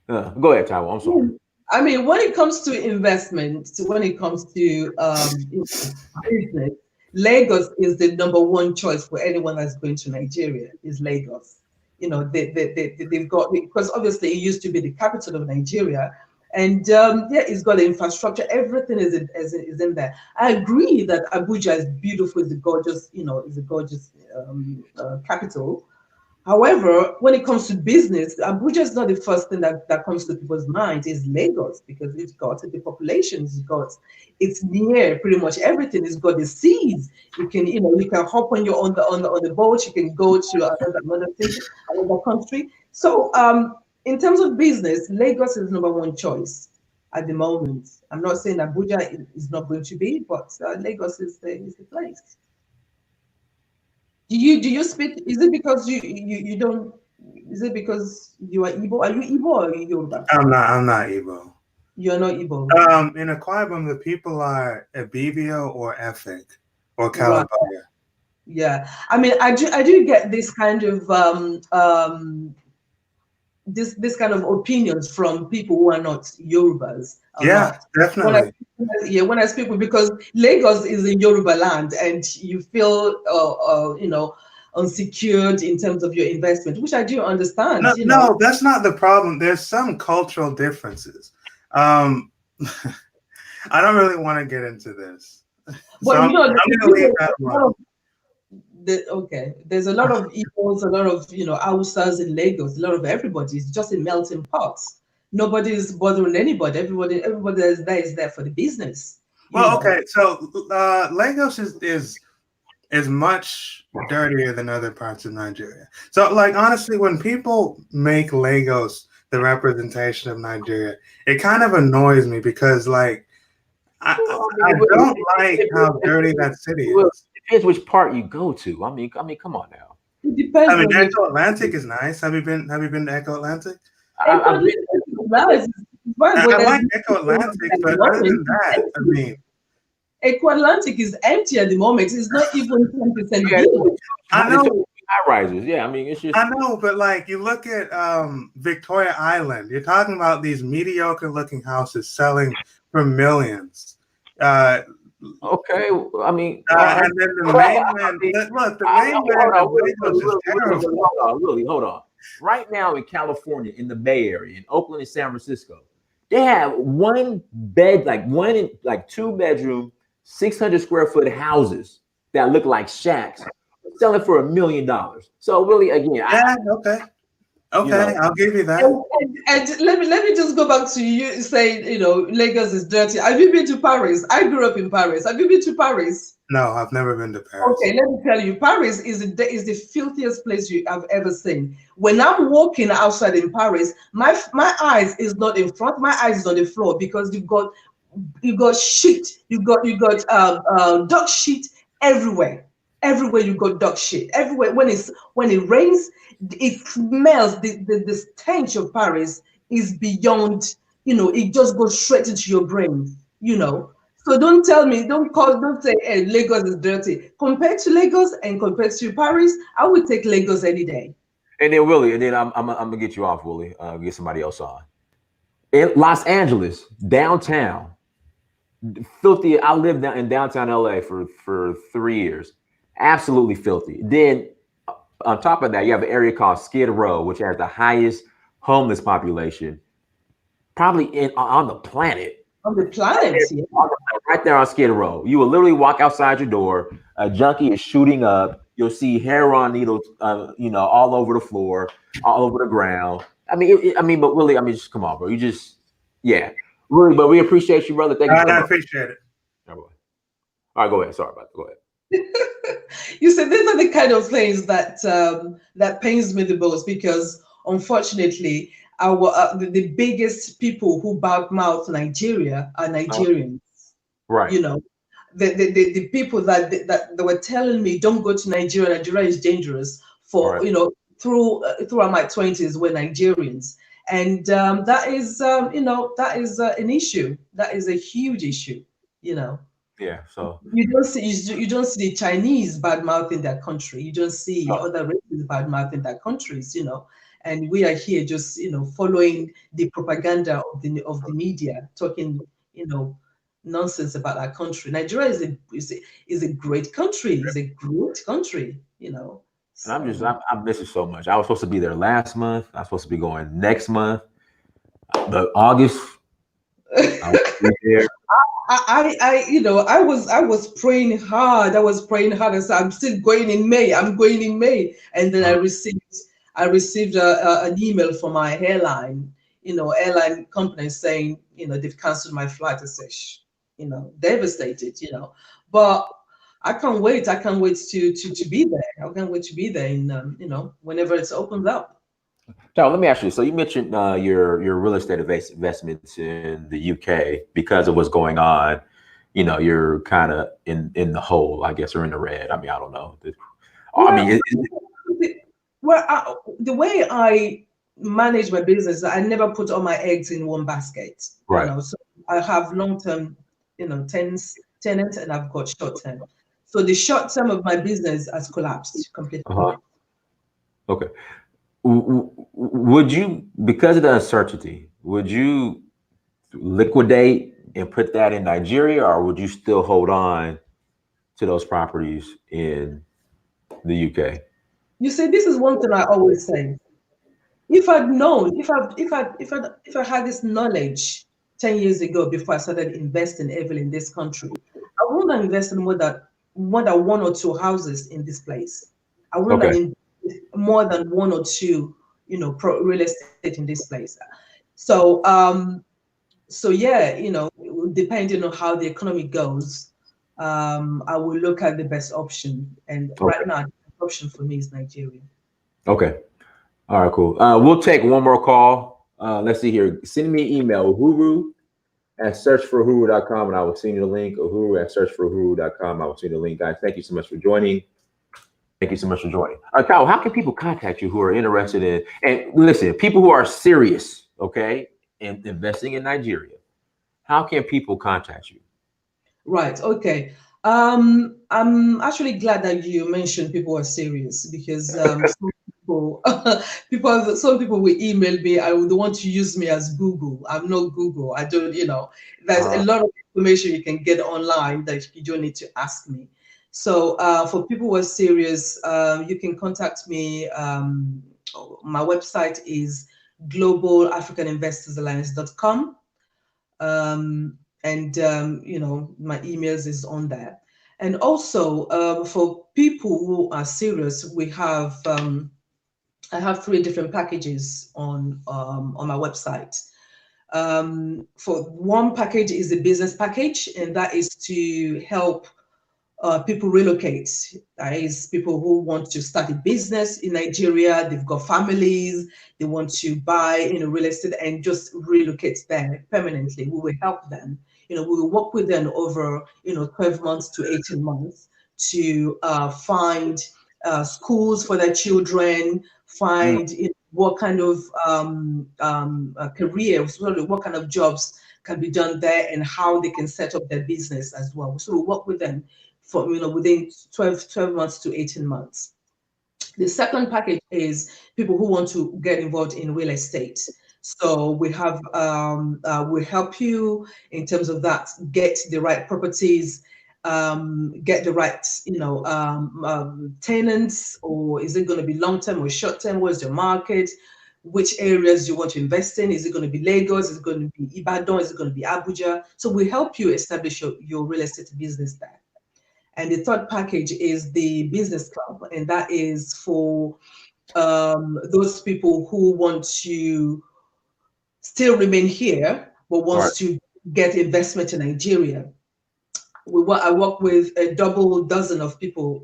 go ahead, Taiwo. I'm sorry. I mean, when it comes to investment, when it comes to business, Lagos is the #1 choice for anyone that's going to Nigeria. Is Lagos. They've got, because obviously it used to be the capital of Nigeria, and it's got the infrastructure. Everything is in there. I agree that Abuja is beautiful. It's a gorgeous, capital. However, when it comes to business, Abuja is not the first thing that comes to people's minds. Is Lagos, because it's got the population, it's near pretty much everything. It's got the seas. You can hop on the boat. You can go to another country. So in terms of business, Lagos is #1 choice at the moment. I'm not saying Abuja is not going to be, but Lagos is the place. Do you speak? Is it because you don't? Is it because you are Igbo? Are you Igbo or are you Yoruba? I'm not Igbo. You're not Igbo. In Akwa Ibom, the people are Ibibio or Efik or Calabar. Right. Yeah, I mean, I do get this kind of this kind of opinions from people who are not Yorubas. Yeah, definitely. When I speak with, because Lagos is in Yoruba land, and you feel unsecured in terms of your investment, which I do understand. No, that's not the problem. There's some cultural differences. I don't really want to get into this. But I'm going to leave that alone. There's a lot of Igbos, a lot of Hausas in Lagos, a lot of everybody. It's just a melting pot. Nobody is bothering anybody. Everybody is there for the business. Well, okay, so Lagos is much dirtier than other parts of Nigeria. So, like, honestly, when people make Lagos the representation of Nigeria. It kind of annoys me because, like, I don't like how dirty that city is. It depends which part you go to. I mean, come on now. It depends. I mean, on Echo Atlantic is nice. Have you been to Echo Atlantic? I've been, I like Echo Atlantic, but other than that, I mean, Echo Atlantic is empty at the moment. It's not even 10% yeah, built. I know. High rises. Yeah, I mean, it's just. I know, but like you look at Victoria Island, you're talking about these mediocre looking houses selling for millions. Okay, I mean, and then the mainland. Look, the mainland of Lagos is terrible. Hold on. Right now in California, in the Bay Area, in Oakland and San Francisco, they have one bed, like 2-bedroom, 600 square foot houses that look like shacks, selling for $1 million. So really, again, yeah, okay, I'll give you that. And let me just go back to you saying, Lagos is dirty. Have you been to Paris? I grew up in Paris. Have you been to Paris? No, I've never been to Paris. Okay, let me tell you, Paris is the filthiest place you have ever seen. When I'm walking outside in Paris, my eyes is not in front, my eyes is on the floor because you got shit, you got dog shit everywhere. Everywhere you got dog shit. Everywhere when it rains, it smells. The stench of Paris is beyond. It just goes straight into your brain. So don't say, hey, Lagos is dirty. Compared to Lagos and compared to Paris, I would take Lagos any day. And then Willie, and then I'm gonna get you off, Willie. Get somebody else on. In Los Angeles, downtown, filthy. I lived in downtown LA for 3 years. Absolutely filthy. Then on top of that, you have an area called Skid Row, which has the highest homeless population probably on the planet. On the planet, yeah. Right there on Skid Row. You will literally walk outside your door. A junkie is shooting up. You'll see heroin needles, all over the floor, all over the ground. But really, just come on, bro. Really, but we appreciate you, brother. Thank you. I appreciate it. All right, go ahead. Sorry about that. Go ahead. You said these are the kind of things that pains me the most because, unfortunately, the biggest people who badmouth Nigeria are Nigerians. Right. The people that they were telling me don't go to Nigeria. Nigeria is dangerous for right. Throughout my 20s were Nigerians, and that is an issue. That is a huge issue. Yeah. So you don't see the Chinese badmouthing their country. You don't see other races badmouthing their countries. And we are here just following the propaganda of the media, talking nonsense about our country. Nigeria is a great country. It's a great country. So. And I'm missing so much. I was supposed to be there last month. I'm supposed to be going next month, but August. I'll be there. I was praying hard. And said, I'm still going in May. I'm going in May, and then I received an email from my airline company saying, they've canceled my flight. I said, devastated, but I can't wait. I can't wait to be there. I can't wait to be there in, whenever it opens up. So let me ask you. So you mentioned your real estate investments in the UK because of what's going on. You're kind of in the hole, I guess, or in the red. I don't know. The way I manage my business, I never put all my eggs in one basket. Right. So I have long-term, tenants, and I've got short-term. So the short-term of my business has collapsed completely. Okay. Would you, because of the uncertainty, would you liquidate and put that in Nigeria, or would you still hold on to those properties in the UK? You see, this is one thing I always say. If I'd known, if I had this knowledge 10 years ago before I started investing heavily in this country, I wouldn't have invested more than 1 or 2 houses in this place. I wouldn't have invested more than 1 or 2, real estate in this place. So, depending on how the economy goes, I will look at the best option. And right now, the option for me is Nigeria. Okay. All right, cool. We'll take one more call. Let's see here. Send me an email, Uhuru at searchforhuru.com, and I will send you the link. Uhuru at searchforhuru.com. I will send you the link, guys. Thank you so much for joining. Thank you so much for joining. All right, Kyle, how can people contact you who are interested in, and listen, people who are serious, okay, in investing in Nigeria? How can people contact you? Right. Okay. I'm actually glad that you mentioned people are serious, because some people, some people will email me. I would want to use me as Google. I'm not Google. I don't. There's a lot of information you can get online that you don't need to ask me. So for people who are serious, you can contact me. My website is globalafricaninvestorsalliance.com. And my emails is on there. And also for people who are serious, we have I have 3 different packages on my website. For one package is a business package, and that is to help people relocate. That is people who want to start a business in Nigeria. They've got families. They want to buy, real estate and just relocate there permanently. We will help them. We will work with them over, 12 months to 18 months to find schools for their children, find what kind of career, what kind of jobs can be done there, and how they can set up their business as well. So we work with them for within 12 months to 18 months. The second package is people who want to get involved in real estate. So we have we help you in terms of that, get the right properties, get the right tenants, or is it going to be long term or short term? What's your market? Which areas you want to invest in? Is it going to be Lagos? Is it going to be Ibadan? Is it going to be Abuja? So we help you establish your real estate business there. And the third package is the business club, and that is for those people who want to still remain here, but wants to get investment in Nigeria. I work with a double dozen of people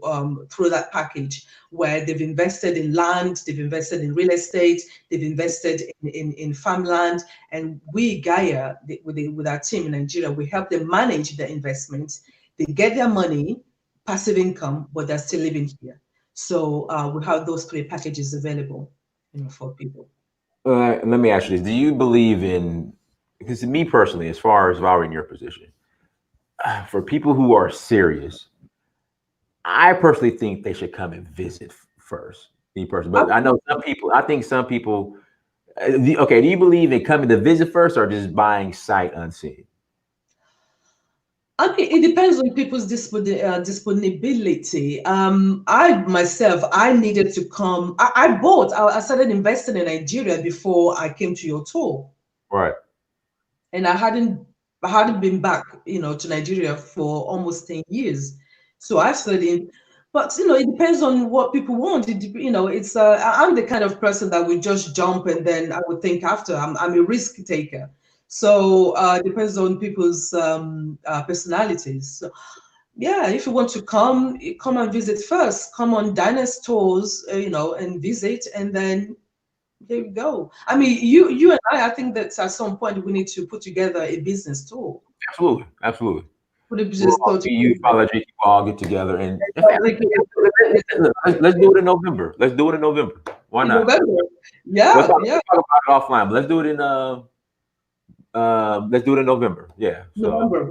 through that package, where they've invested in land, they've invested in real estate, they've invested in farmland, and we, Gaia, with our team in Nigeria, we help them manage their investments. They get their money, passive income, but they're still living here. So we have those 3 packages available, for people. Let me ask you this: do you believe in? Because me personally, as far as if I were in your position, for people who are serious, I personally think they should come and visit first. Me personally, but I know some people. I think some people. Okay, do you believe in coming to visit first, or just buying sight unseen? I mean, it depends on people's disponibility. I myself, I needed to come. I I started investing in Nigeria before I came to your tour. Right. And I hadn't been back, to Nigeria for almost 10 years. So I studied, but it depends on what people want. It's I'm the kind of person that would just jump and then I would think after. I'm a risk taker. So it depends on people's personalities. So, yeah, if you want to come and visit first. Come on Dynast tours, and visit, and then there we go. I mean, you and I think that at some point we need to put together a business tour. Absolutely. Put a business tour together. You all get together and let's do it in November. Let's do it in November. Why not? November. Yeah, Let's talk about it offline, but let's do it in November. Yeah. So November.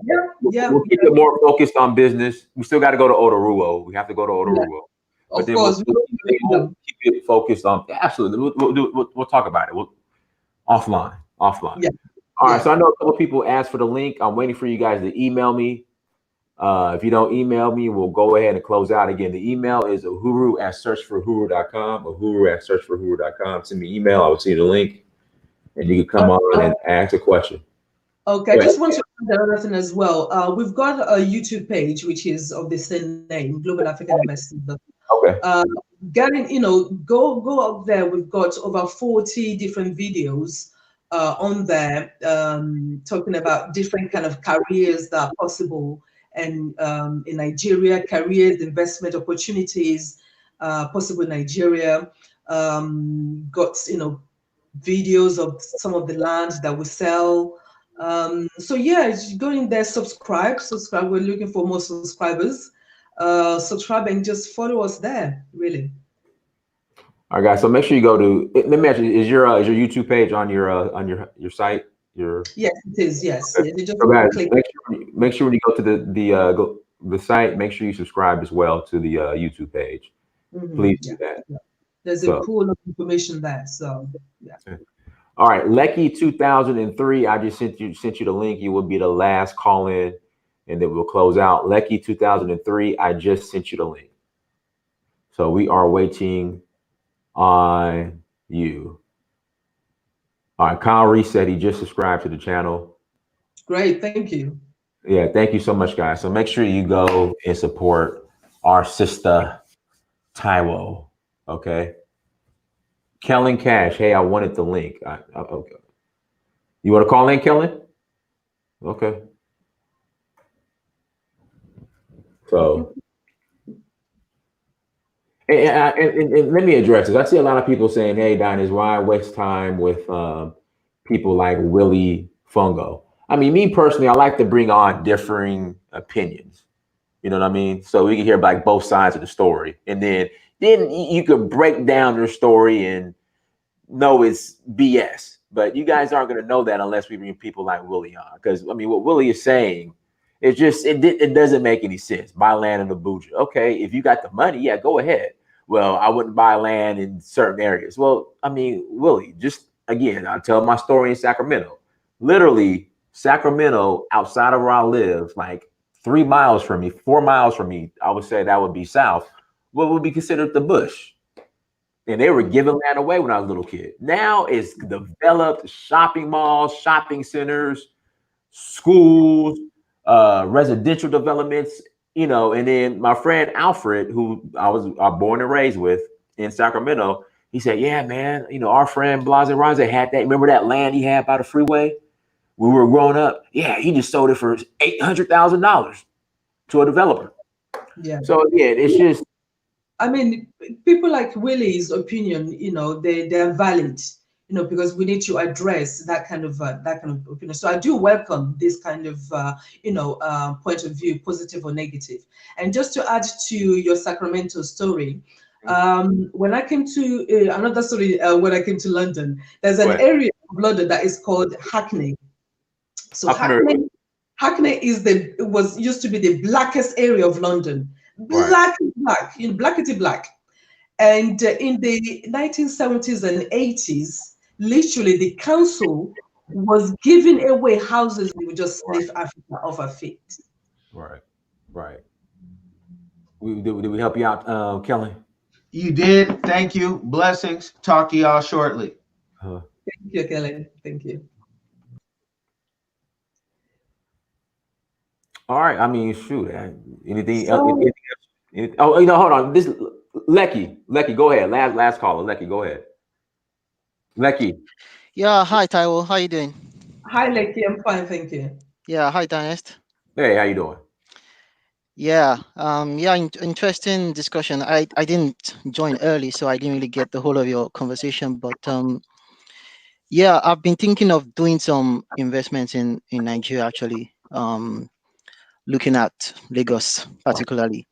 Yeah. We'll keep it more focused on business. We still got to go to Otoruo. We have to go to Otoruo. Of course, we'll keep it focused on. Absolutely, we'll talk about it. Offline. Yeah. All right. So I know a couple of people asked for the link. I'm waiting for you guys to email me. If you don't email me, we'll go ahead and close out. Again, the email is uhuru@searchforhuru.com. Uhuru@searchforhuru.com. Send me an email. I will see the link, and you can come on and ask a question. Okay, I just want to add another thing as well. We've got a YouTube page which is of the same name, Global African Investors. Okay. Go up there. We've got over 40 different videos on there, talking about different kind of careers that are possible, and in Nigeria, careers, investment opportunities possible in Nigeria. Got videos of some of the land that we sell. So yeah, go in there, subscribe. We're looking for more subscribers. Subscribe and just follow us there, really. All right, guys. So make sure you go to. Let me ask you: is your YouTube page on your site? Yes, it is. Yes, Okay. you just So guys, click. make sure when you go to the site, make sure you subscribe as well to the YouTube page. Please do that. Yeah. There's a So, pool of information there. So yeah. all right, Lecky 2003. I just sent you the link. You will be the last call in, and then we'll close out. Lecky 2003. I just sent you the link. So we are waiting on you. All right, Kyle Reese said he just subscribed to the channel. Great, thank you. Yeah, thank you so much, guys. So make sure you go and support our sister Taiwo. Okay. Kellen Cash. Hey, I wanted the link. Okay. You want to call in, Kellen? Okay. So, and let me address this. I see a lot of people saying, "Hey, Diners, why waste time with people like Willie Fungo?" I mean, me personally, I like to bring on differing opinions. You know what I mean? So we can hear like both sides of the story, and then you could break down their story and know it's BS. But you guys aren't going to know that unless we bring people like Willie on. Because I mean, what Willie is saying, it's just it doesn't make any sense. Buy land in Abuja. Okay, if you got the money, yeah, go ahead. Well, I wouldn't buy land in certain areas. Well, I mean, Willie, just again, I'll tell my story in Sacramento. Literally, Sacramento, outside of where I live, like 3 miles from me, 4 miles from me, I would say that would be south. What would be considered the bush? And they were giving land away when I was a little kid. Now it's developed shopping malls, shopping centers, schools, residential developments, you know. And then my friend Alfred, who I was born and raised with in Sacramento, he said, "Yeah, man, you know, our friend Blase Ronze had that. Remember that land he had by the freeway when we were growing up? Yeah, he just sold it for $800,000 to a developer." Yeah. So yeah, it's just. I mean, people like Willie's opinion, you know, they're valid, you know, because we need to address that kind of opinion. So I do welcome this kind of point of view, positive or negative. And just to add to your Sacramento story, when I came to another story, when I came to London, there's an area of London that is called Hackney. So Hackney used to be the blackest area of London. Black, you know, blackety black. And in the 1970s and 80s, literally the council was giving away houses that would just sniff Africa off our feet. Right. Did we help you out, Kelly? You did. Thank you. Blessings. Talk to y'all shortly. Thank you, Kelly. Thank you. All right. I mean, shoot. Anything else? Oh, you know, hold on. This Lecky, go ahead. Last caller. Lecky, go ahead. Lecky. Yeah. Hi, Taiwo. How you doing? Hi, Lecky. I'm fine, thank you. Yeah. Hi, Dynast. Hey, how you doing? Yeah. Interesting discussion. I didn't join early, so I didn't really get the whole of your conversation. But yeah, I've been thinking of doing some investments in Nigeria actually. Looking at Lagos particularly,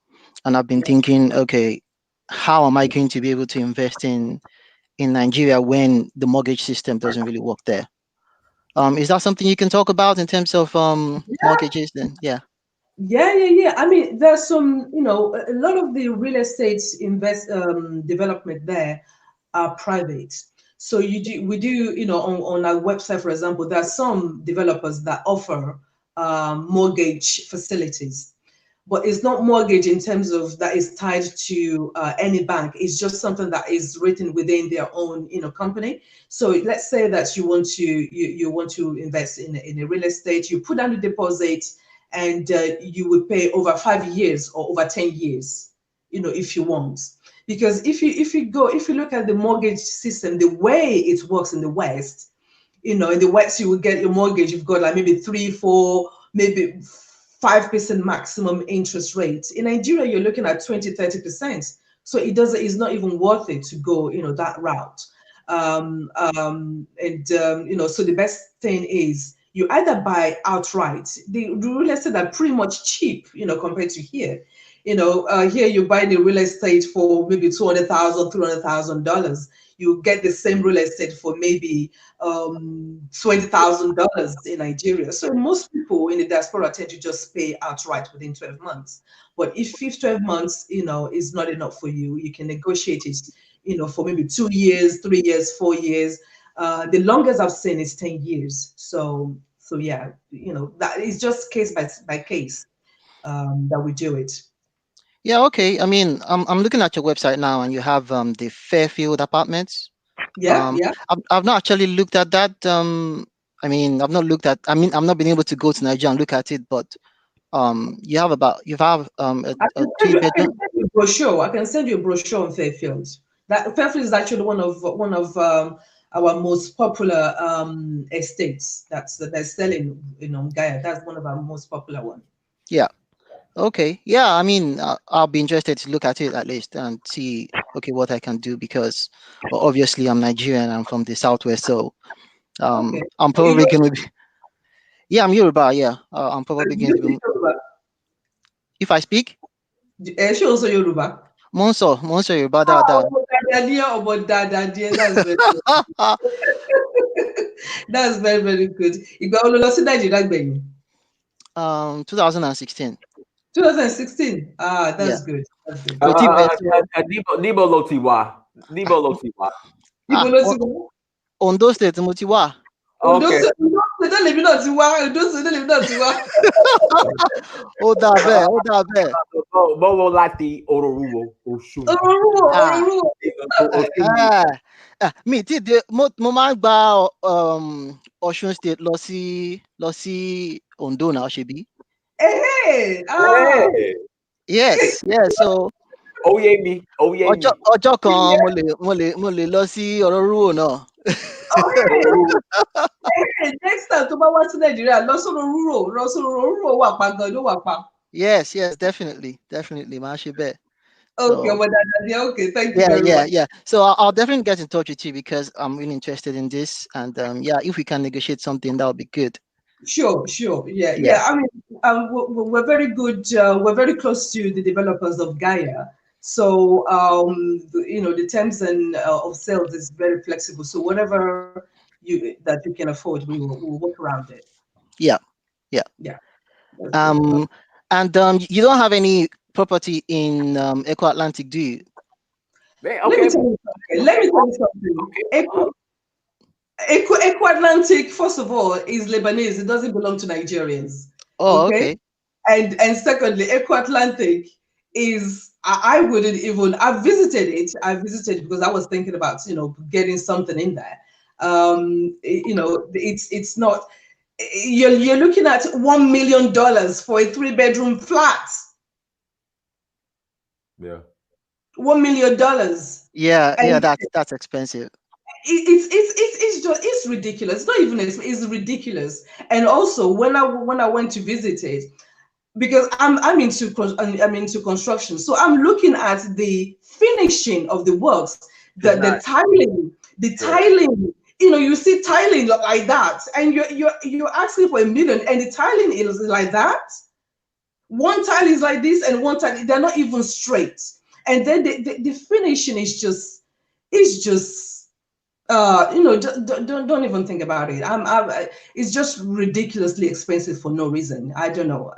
and I've been thinking, okay, how am I going to be able to invest in Nigeria when the mortgage system doesn't really work there? Is that something you can talk about in terms of mortgages? Then yeah. I mean, there's some, you know, a lot of the real estate development there are private. So we do, you know, on our website, for example, there are some developers that offer mortgage facilities, but it's not mortgage in terms of that is tied to any bank. It's just something that is written within their own, you know, company. So let's say that you want to invest in a real estate, you put down the deposit, and you would pay over 5 years or over 10 years, you know, if you want. Because if you look at the mortgage system, the way it works in the West, you know, in the West you will get your mortgage, you've got like maybe 3, 4, maybe 5% maximum interest rate. In Nigeria, you're looking at 20, 30%. So it's not even worth it to go, you know, that route. So the best thing is you either buy outright. The real estate are pretty much cheap, compared to here. Here you buy the real estate for maybe $200,000, $300,000. You get the same real estate for maybe $20,000 in Nigeria. So most people in the diaspora tend to just pay outright within 12 months. But if 12 months, is not enough for you, you can negotiate it, for maybe 2 years, 3 years, 4 years. The longest I've seen is 10 years. So yeah, that is just case by case that we do it. Yeah, okay. I mean, I'm looking at your website now, and you have the Fairfield apartments. Yeah, yeah. I've not actually looked at that. I mean, I've not looked at. I mean, I've not been able to go to Nigeria and look at it, but you have a I can send you, I can 3 bedroom. send you a brochure. I can send you a brochure on Fairfield. That Fairfield is actually one of our most popular estates. They're selling in Gaia. That's one of our most popular one. Yeah. Okay. Yeah. I mean, I'll be interested to look at it at least and see, okay, what I can do, because, well, obviously I'm Nigerian. I'm from the Southwest, so Okay. I'm probably going to be. Yeah, I'm Yoruba. Yeah, I'm probably You going to be. speak Yoruba? If I speak, She also Yoruba. Monso Yoruba. That's very good. That's very, very good. You got all lost in Nigeria, 2016. 2016. That's Yeah. good. That's good. Nebo Lotiwa. Nebo Lotiwa. Ibo ló ti wá? Ondo State, mo ti wà. Ondo Okay. State lèmi náà ti wá. Ondo State lèmi náà ti wá. Ó dà bẹ́ẹ̀. Bolo Lati Ororuwo Oshun. Mi ti dé, mo máa ń gba Ọ̀ṣun State lọ sí Ondo náà, ṣebí. Hey. Yes. So Oye mi. ọjọ́ kan mo lè lọ sí Ororúwò náà. Hey, next time tó bá wá sí Nàìjíríà, lọ sọ́rọ̀ Ororúwò wà pa gan, ló wà pa. Yes, definitely. Máa ṣe bẹ́ẹ̀. Okay, okay, thank you very much. Yeah. So I'll definitely get in touch with you, because I'm really interested in this, and if we can negotiate something, that would be good. Sure. Yeah. I mean, we're very good. We're very close to the developers of Gaia. So, the terms and of sales is very flexible. So whatever you can afford, we'll work around it. Yeah. And you don't have any property in Eco Atlantic, do you? Okay. Let me tell you something. Eco Atlantic, first of all, is Lebanese. It doesn't belong to Nigerians. Oh, okay. And secondly, Eco Atlantic is, I wouldn't even. I visited it because I was thinking about getting something in there. It's not. You're looking at $1 million for a 3-bedroom flat. Yeah. $1 million. Yeah, that's expensive. It's ridiculous. It's not even. It's ridiculous. And also, when I went to visit it, because I'm into construction, so I'm looking at the finishing of the works, the tiling. You see tiling like that, and you're asking for $1 million, and the tiling is like that. One tile is like this, and one tile, they're not even straight. And then the finishing is just, don't even think about it. It's just ridiculously expensive for no reason. I don't know.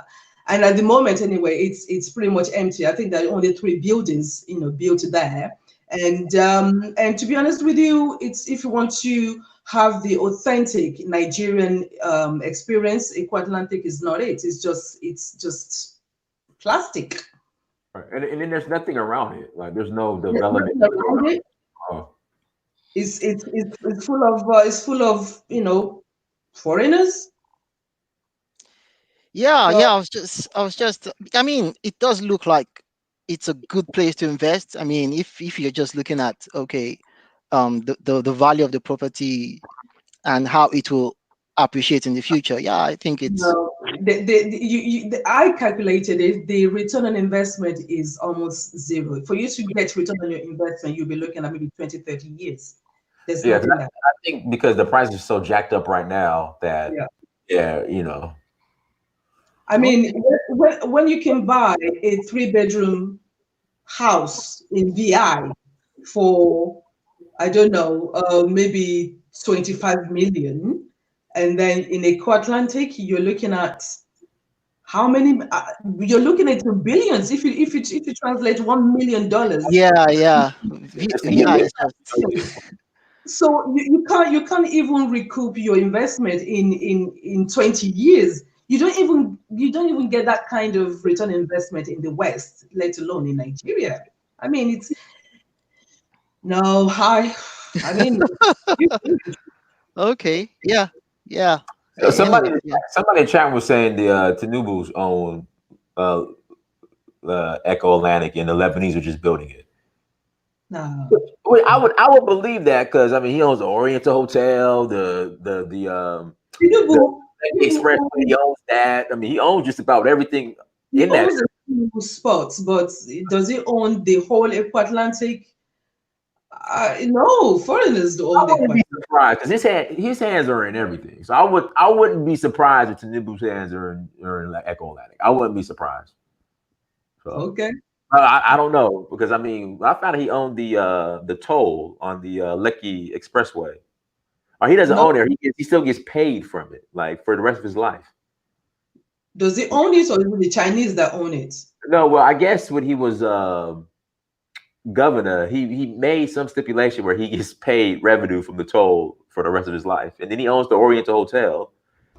And at the moment, anyway, it's pretty much empty. I think there are only 3 buildings, built there. And to be honest with you, it's, if you want to have the authentic Nigerian experience, Eco Atlantic is not it. It's just plastic. Right. And then there's nothing around it. Like there's no development around it. Oh. It's full of foreigners. Yeah. I was just. I mean, it does look like it's a good place to invest. I mean, if you're just looking at the value of the property and how it will appreciate in the future, yeah, I think it's. No, I calculated it. The return on investment is almost zero. For you to get return on your investment, you'll be looking at maybe 20, 30 years. There's Yeah, nothing there. I think because the price is so jacked up right now that Yeah. you know. I mean, when you can buy a 3-bedroom house in VI for, I don't know, maybe 25 million, and then in Eco Atlantic you're looking at how many? You're looking at billions if you translate $1 million. Yeah. VI is So you can't even recoup your investment in 20 years. You don't even get that kind of return on investment in the West, let alone in Nigeria. I mean, it's no high. I mean, okay. Yeah. Somebody, Anyway, yeah. somebody in chat was saying the Tinubu's own uh, Echo Atlantic, and the Lebanese are just building it. no. Wait, I would believe that because I mean he owns the Oriental Hotel, Tinubu, the Expressway. He owns that. I mean he owns just about everything he in that. owns the Tinubu spots, but does he own the whole Eco Atlantic? No, foreigners I own the wouldn't be surprised because his hands are in everything. So I wouldn't be surprised if Tinubu's hands are in like Echo Atlantic. I wouldn't be surprised. So Okay. I don't know because I mean I found out he owned the toll on the Lekki Expressway. Or he doesn't No, own it. He still gets paid from it, like for the rest of his life. does he own it, or is it the Chinese that own it? No, well, I guess when he was governor, he made some stipulation where he gets paid revenue from the toll for the rest of his life, and then he owns the Oriental Hotel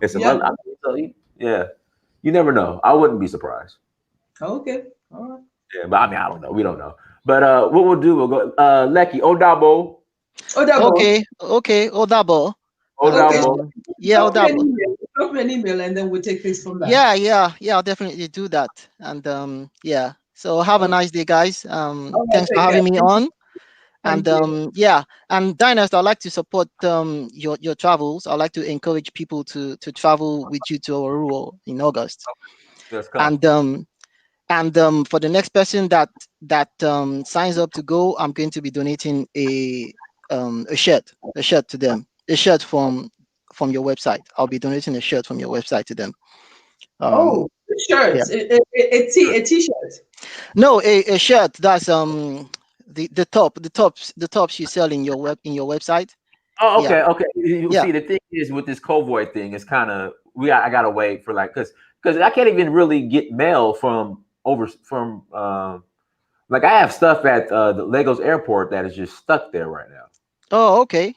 and some Yeah. other. I mean, so yeah, you never know. I wouldn't be surprised. Okay. All right. Yeah, but I mean, I don't know. We don't know. But what we'll do, we'll go. Lecky Odabo, Odabo. Okay. Odabo. Okay. Odabo. Yeah, Drop me an Odabo. email. Drop me an email, and then we'll take this from there. Yeah. I'll definitely do that. And yeah. So have a nice day, guys. All right, Thanks for take care. having me on. Thank And you. yeah, and Dynast, I'd like to support your travels. I'd like to encourage people to travel with you to Oruro in August. Let's come. And for the next person that signs up to go, I'm going to be donating a shirt to them, a shirt from your website. I'll be donating a shirt from your website to them. Oh, Yeah. shirts. A t-shirt. No, a shirt that's the tops you sell in your website. Oh, Yeah. okay. You Yeah. see, the thing is with this Covoy thing, it's kind of I gotta wait for like because I can't even really get mail from like I have stuff at the Lagos airport that is just stuck there right now. Oh, okay.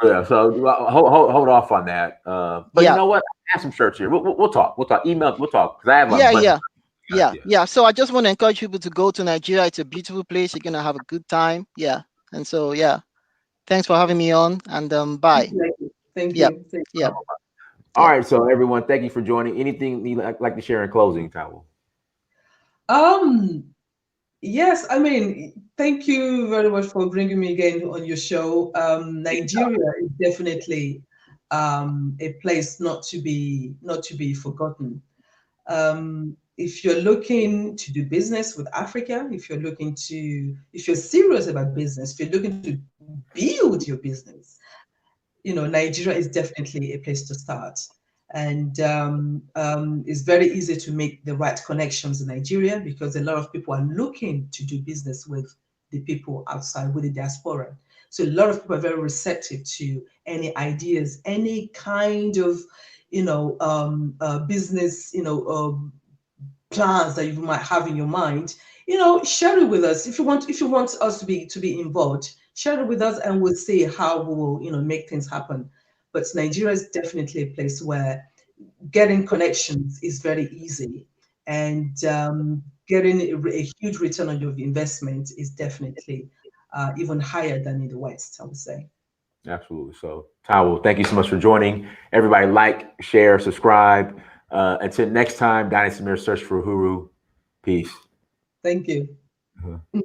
Yeah, so hold off on that. But you Yeah. know what? I have some shirts here. We'll talk. We'll talk. Email. We'll talk because I have a bunch. Yeah. So I just want to encourage people to go to Nigeria. It's a beautiful place. You're gonna have a good time. Yeah. And so yeah, thanks for having me on. And bye. Thank Yeah. you. Thank you. Yeah. All right. So everyone, thank you for joining. Anything you'd like to share in closing, Taiwo? Yes, I mean, thank you very much for bringing me again on your show. Nigeria is definitely a place not to be forgotten. If you're looking to do business with Africa, if you're serious about business, if you're looking to build your business, Nigeria is definitely a place to start. And it's very easy to make the right connections in Nigeria because a lot of people are looking to do business with the people outside, with the diaspora. So a lot of people are very receptive to any ideas, any kind of, business, plans that you might have in your mind. Share it with us if you want us to be involved. Share it with us, and we'll see how we will, make things happen. But Nigeria is definitely a place where getting connections is very easy, and getting a huge return on your investment is definitely even higher than in the West, I would say. Absolutely. So, Taiwo, thank you so much for joining. Everybody, like, share, subscribe. Until next time, Dynasty Mirror Search for Uhuru. Peace. Thank you. Uh-huh.